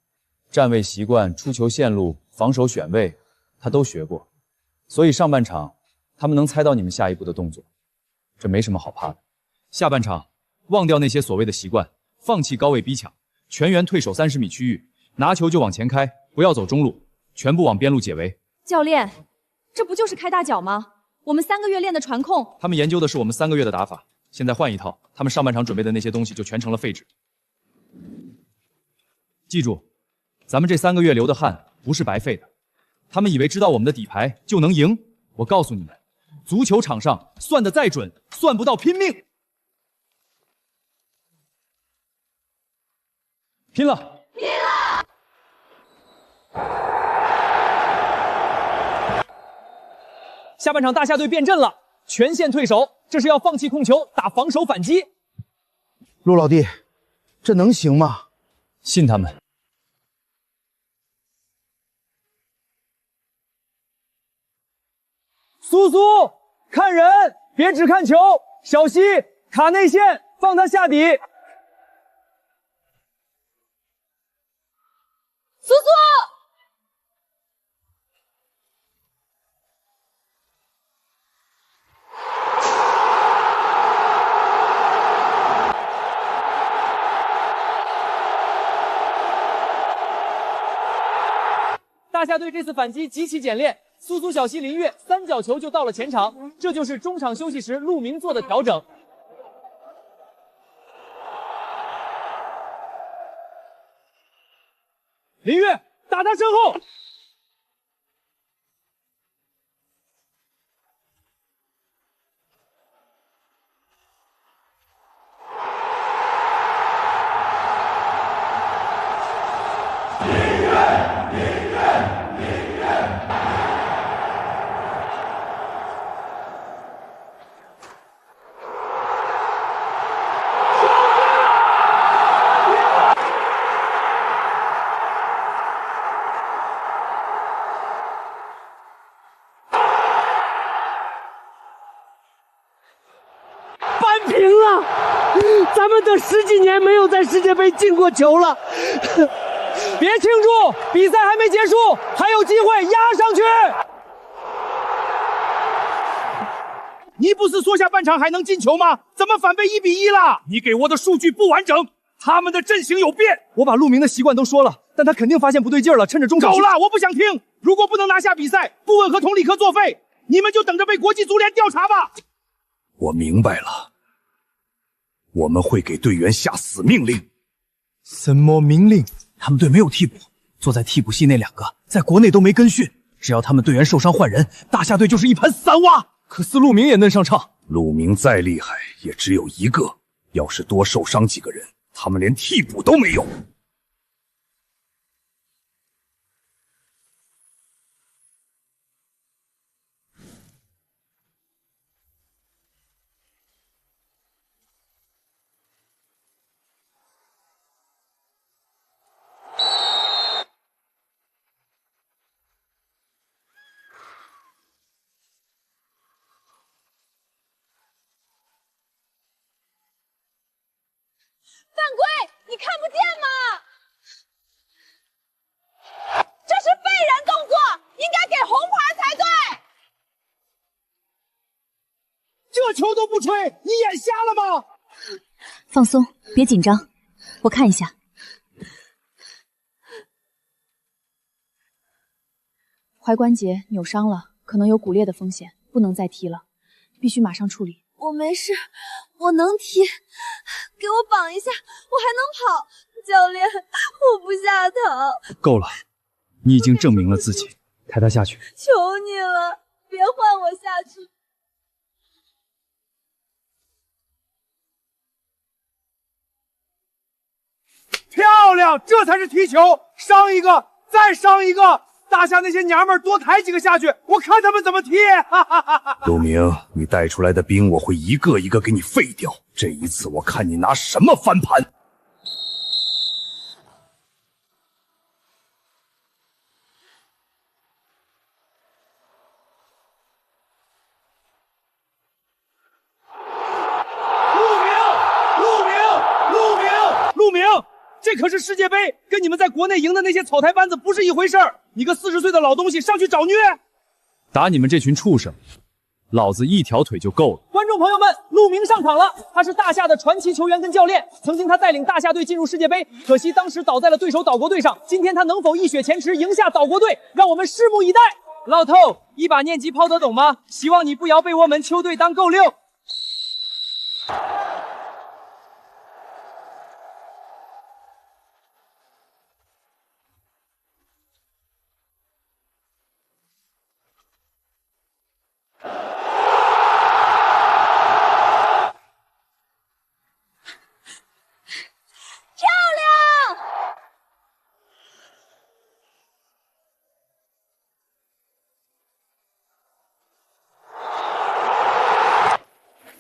站位习惯、出球线路、防守选位，他都学过。所以上半场他们能猜到你们下一步的动作，这没什么好怕的。下半场忘掉那些所谓的习惯，放弃高位逼抢，全员退守30米区域，拿球就往前开，不要走中路，全部往边路解围。教练，这不就是开大脚吗？我们3个月练的传控，他们研究的是我们3个月的打法，现在换一套，他们上半场准备的那些东西就全成了废纸。记住，咱们这3个月流的汗不是白费的。他们以为知道我们的底牌就能赢，我告诉你们，足球场上算得再准，算不到拼命。拼了！拼了！下半场大夏队变阵了，全线退守，这是要放弃控球，打防守反击。陆老弟，这能行吗？信他们。苏苏，看人，别只看球。小西，卡内线，放他下底。苏苏。大夏队这次反击极其简练，苏苏、小西、林月3脚球就到了前场，这就是中场休息时陆明做的调整。林月打他身后。扳平了！咱们等10几年没有在世界杯进过球了。别庆祝，比赛还没结束，还有机会压上去。你不是说下半场还能进球吗？怎么反被1比1了？你给我的数据不完整，他们的阵型有变。我把陆明的习惯都说了，但他肯定发现不对劲了，趁着中场。够了，我不想听。如果不能拿下比赛，顾问合同立刻作废，你们就等着被国际足联调查吧。我明白了，我们会给队员下死命令。什么命令？他们队没有替补，坐在替补席那2个在国内都没跟训，只要他们队员受伤换人，大夏队就是一盘散挖。可是陆明也能上场，陆明再厉害也只有1个，要是多受伤几个人，他们连替补都没有。犯规！你看不见吗？这是废人动作，应该给红牌才对。这球都不吹，你眼瞎了吗？放松，别紧张，我看一下。踝关节扭伤了，可能有骨裂的风险，不能再踢了，必须马上处理。我没事，我能踢，给我绑一下，我还能跑。教练，我不下场。够了，你已经证明了自己，抬他下去。求你了，别换我下去。漂亮，这才是踢球！伤一个，再伤一个。大夏那些娘们儿多抬几个下去，我看他们怎么踢！哈哈哈哈。陆明，你带出来的兵我会一个一个给你废掉。这一次我看你拿什么翻盘！陆明，这可是世界杯，跟你们在国内赢的那些草台班子不是一回事儿。你个40岁的老东西上去找虐，打你们这群畜生，老子一条腿就够了。观众朋友们，陆明上场了，他是大夏的传奇球员跟教练，曾经他带领大夏队进入世界杯，可惜当时倒在了对手岛国队上。今天他能否一雪前耻赢下岛国队，让我们拭目以待。老头，一把念及抛得懂吗？希望你不要被我们球队当狗溜。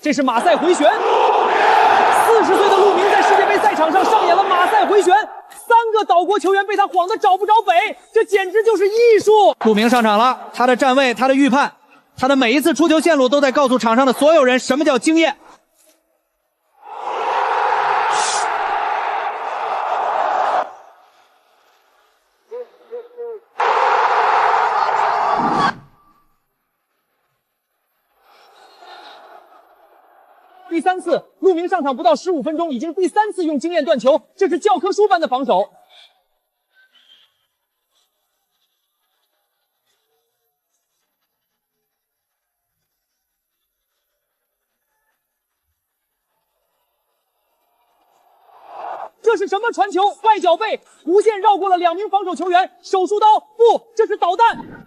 这是马赛回旋，40岁的陆明在世界杯赛场上上演了马赛回旋，3个岛国球员被他晃得找不着北，这简直就是艺术。陆明上场了，他的站位，他的预判，他的每一次出球线路都在告诉场上的所有人什么叫经验。第3次，陆明上场不到15分钟，已经第3次用经验断球，这是教科书般的防守。这是什么传球？外脚背，无限绕过了2名防守球员，手术刀，不，这是导弹。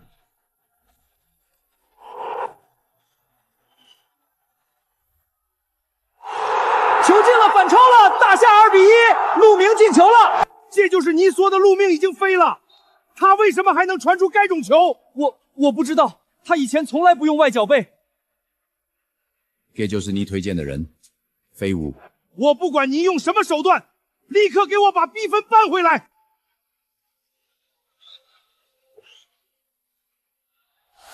球进了，反超了，大夏2比1，陆明进球了。这就是你说的陆明已经飞了。他为什么还能传出该种球？我不知道，他以前从来不用外脚背。这就是你推荐的人，废物。我不管你用什么手段，立刻给我把逼分扳回来！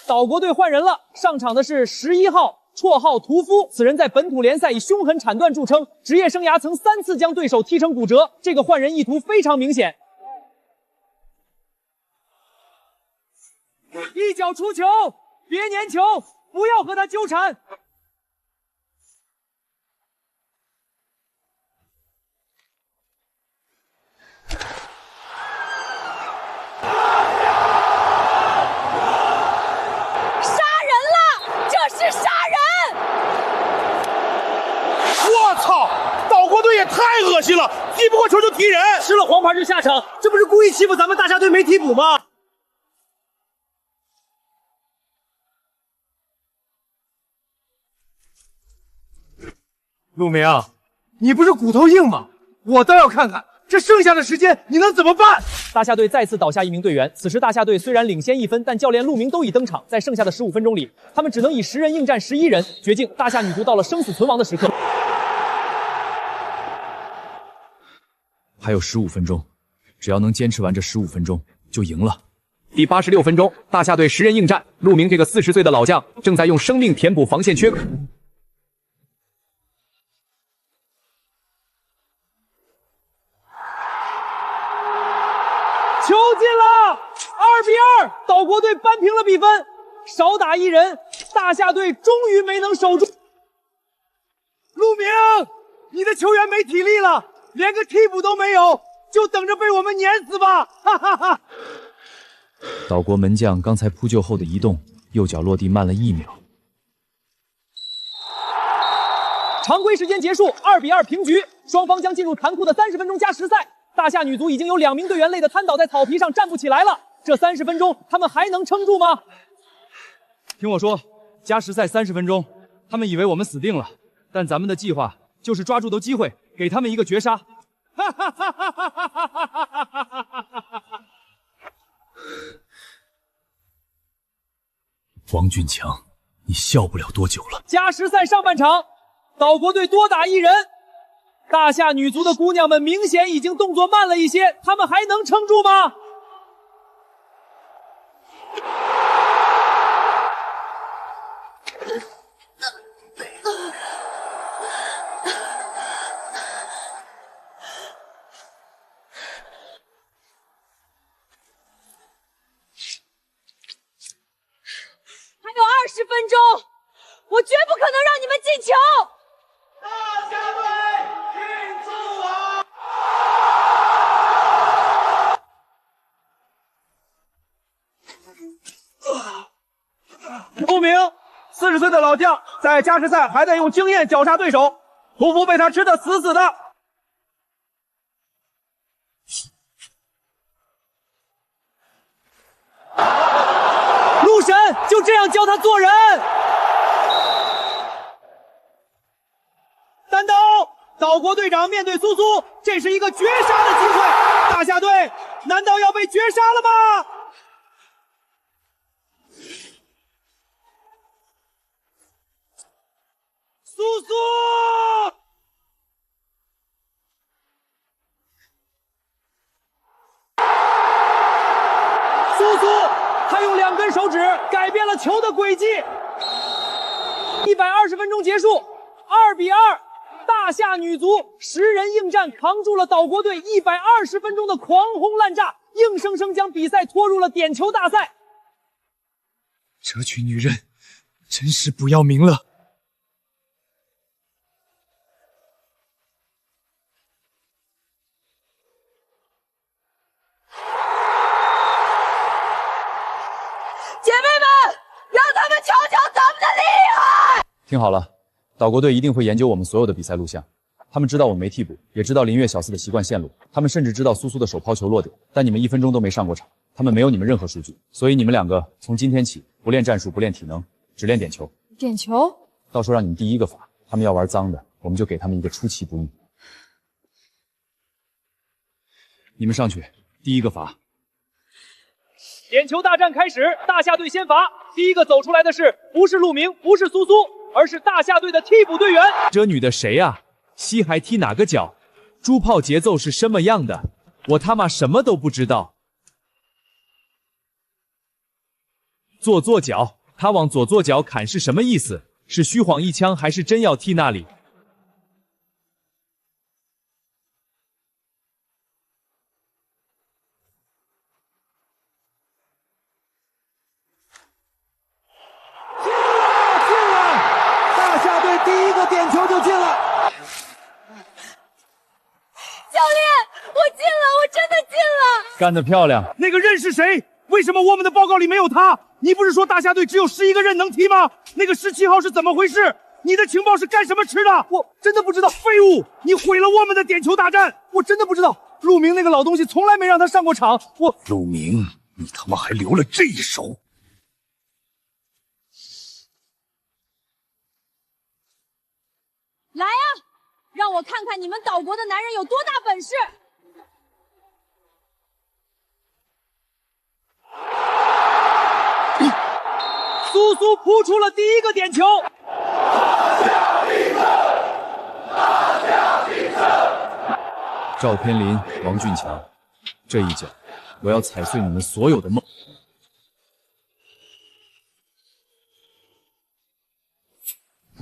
岛国队换人了，上场的是11号，绰号屠夫。此人在本土联赛以凶狠铲断著称，职业生涯曾3次将对手踢成骨折。这个换人意图非常明显。一脚出球，别粘球，不要和他纠缠。杀人了，这是杀人！我操，岛国队也太恶心了，踢不过球就踢人，吃了黄牌就下场，这不是故意欺负咱们大夏队没替补吗？陆明，你不是骨头硬吗？我倒要看看这剩下的时间你能怎么办。大夏队再次倒下一名队员，此时大夏队虽然领先1分，但教练陆明都已登场。在剩下的15分钟里，他们只能以10人应战11人。绝境，大夏女足到了生死存亡的时刻。还有15分钟，只要能坚持完这15分钟，就赢了。第86分钟，大夏队10人应战，陆明这个40岁的老将正在用生命填补防线缺口。球进了，2-2，岛国队扳平了比分，少打1人，大夏队终于没能守住。陆明，你的球员没体力了，连个替补都没有，就等着被我们碾死吧！哈哈哈。岛国门将刚才扑救后的移动，右脚落地慢了1秒。常规时间结束，2-2平局，双方将进入残酷的30分钟加时赛。大夏女足已经有2名队员累得瘫倒在草皮上，站不起来了。这30分钟，他们还能撑住吗？听我说，加时赛30分钟，他们以为我们死定了，但咱们的计划就是抓住的机会，给他们一个绝杀。哈哈哈哈哈哈！王俊强，你笑不了多久了。加时赛上半场，岛国队多打1人。大夏女足的姑娘们明显已经动作慢了一些，她们还能撑住吗？还有20分钟，我绝不可能让你们进球！大夏队！陆明，40岁的老将，在加时赛还在用经验绞杀对手，屠夫被他吃得死死的。陆神就这样教他做人。单刀，岛国队长面对苏苏，这是一个绝杀的机会。大夏队难道要被绝杀了吗？苏苏，苏苏，他用2根手指改变了球的轨迹。120分钟结束，2-2，大夏女足10人应战，扛住了岛国队120分钟的狂轰滥炸，硬生生将比赛拖入了点球大赛。这群女人真是不要命了。姐妹们，让他们瞧瞧咱们的厉害！听好了，岛国队一定会研究我们所有的比赛录像，他们知道我们没替补，也知道林月小四的习惯线路，他们甚至知道苏苏的手抛球落点，但你们1分钟都没上过场，他们没有你们任何数据，所以你们2个从今天起不练战术，不练体能，只练点球。点球？到时候让你们第一个罚，他们要玩脏的，我们就给他们一个出其不意。你们上去，第一个罚。点球大战开始，大夏队先罚。第一个走出来的是不是陆明，不是苏苏，而是大夏队的替补队员。这女的谁啊？西还踢哪个脚？猪炮节奏是什么样的？我他妈什么都不知道。左脚，他往左脚砍是什么意思？是虚晃一枪，还是真要踢那里？第一个点球就进了！教练，我进了，我真的进了！干得漂亮！那个人是谁？为什么我们的报告里没有他？你不是说大夏队只有11个人能踢吗？那个17号是怎么回事？你的情报是干什么吃的？我真的不知道！废物！你毁了我们的点球大战！我真的不知道！陆明那个老东西从来没让他上过场，陆明，你他妈还留了这一手！来啊，让我看看你们岛国的男人有多大本事！苏苏扑出了第一个点球。赵天林、王俊强，这一脚，我要踩碎你们所有的梦。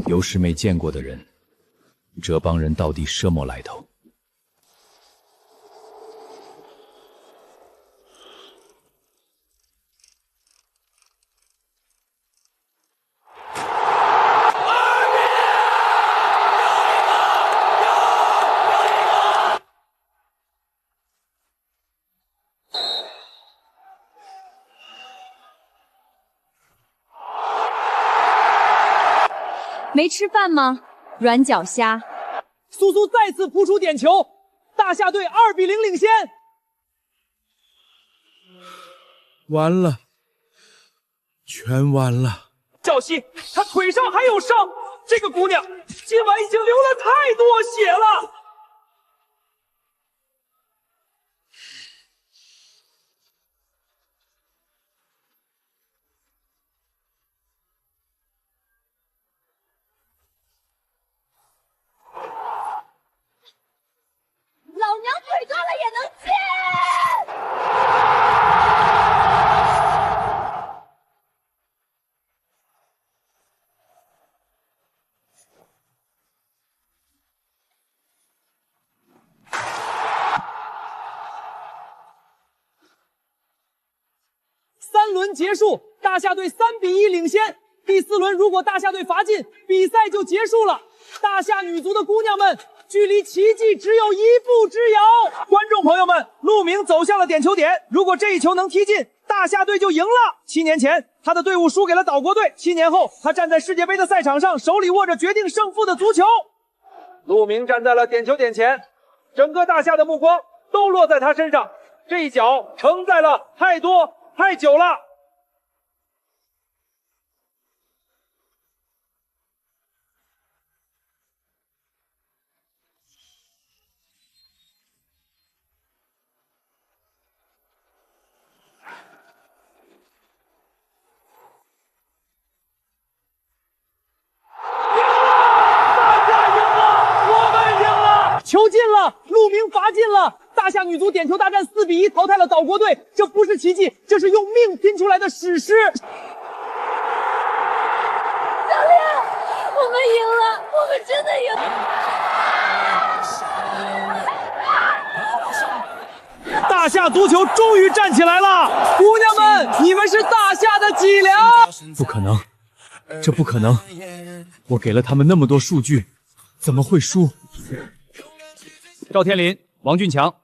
有时没见过的人。这帮人到底什么来头？没吃饭吗？软脚虾。苏苏再次扑出点球，大夏队2比0领先。完了，全完了。赵熙，她腿上还有伤，这个姑娘今晚已经流了太多血了。老娘腿断了也能进！3轮结束，大夏队3比1领先。第4轮如果大夏队罚进，比赛就结束了。大夏女足的姑娘们，距离奇迹只有1步之遥。观众朋友们，陆明走向了点球点，如果这一球能踢进，大夏队就赢了。7年前，他的队伍输给了岛国队，7年后，他站在世界杯的赛场上，手里握着决定胜负的足球。陆明站在了点球点前，整个大夏的目光都落在他身上，这一脚承载了太多太久了。球进了，陆明罚进了，大夏女足点球大战4比1淘汰了岛国队，这不是奇迹，这是用命拼出来的史诗。教练，我们赢了，我们真的赢了！大夏足球终于站起来了，姑娘们，你们是大夏的脊梁！不可能，这不可能！我给了他们那么多数据，怎么会输？赵天林、王俊强，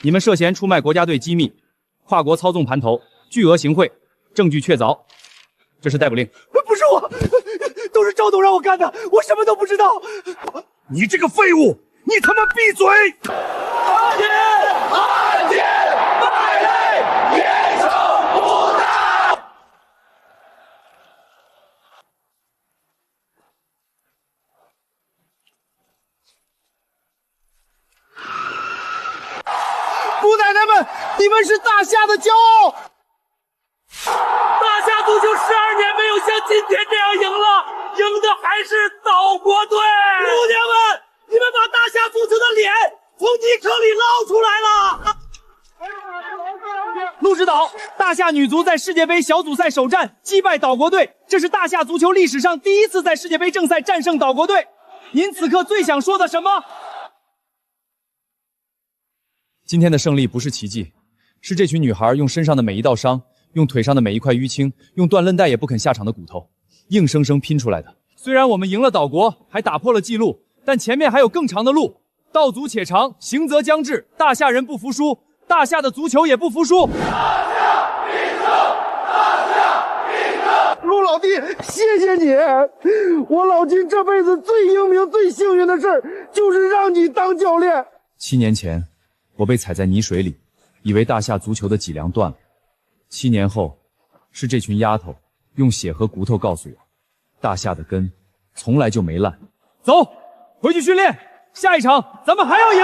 你们涉嫌出卖国家队机密，跨国操纵盘头，巨额行贿，证据确凿，这是逮捕令。不是我，都是赵董让我干的，我什么都不知道。你这个废物，你他妈闭嘴！阿铁，阿铁，败类，连胜不打。姑奶奶们，你们是大夏的骄傲！大夏足球12年没有像今天这样赢了，赢的还是岛国队。姑娘们，你们把大夏足球的脸从泥坑里捞出来了。陆指导，大夏女足在世界杯小组赛首战击败岛国队，这是大夏足球历史上第一次在世界杯正赛战胜岛国队。您此刻最想说的什么？今天的胜利不是奇迹，是这群女孩用身上的每一道伤，用腿上的每一块淤青，用断韧带也不肯下场的骨头，硬生生拼出来的。虽然我们赢了岛国，还打破了纪录，但前面还有更长的路。道阻且长，行则将至。大夏人不服输，大夏的足球也不服输。陆老弟，谢谢你！我老金这辈子最英明、最幸运的事就是让你当教练。7年前，我被踩在泥水里，以为大夏足球的脊梁断了。7年后，是这群丫头用血和骨头告诉我，大夏的根从来就没烂。走，回去训练，下一场咱们还要赢。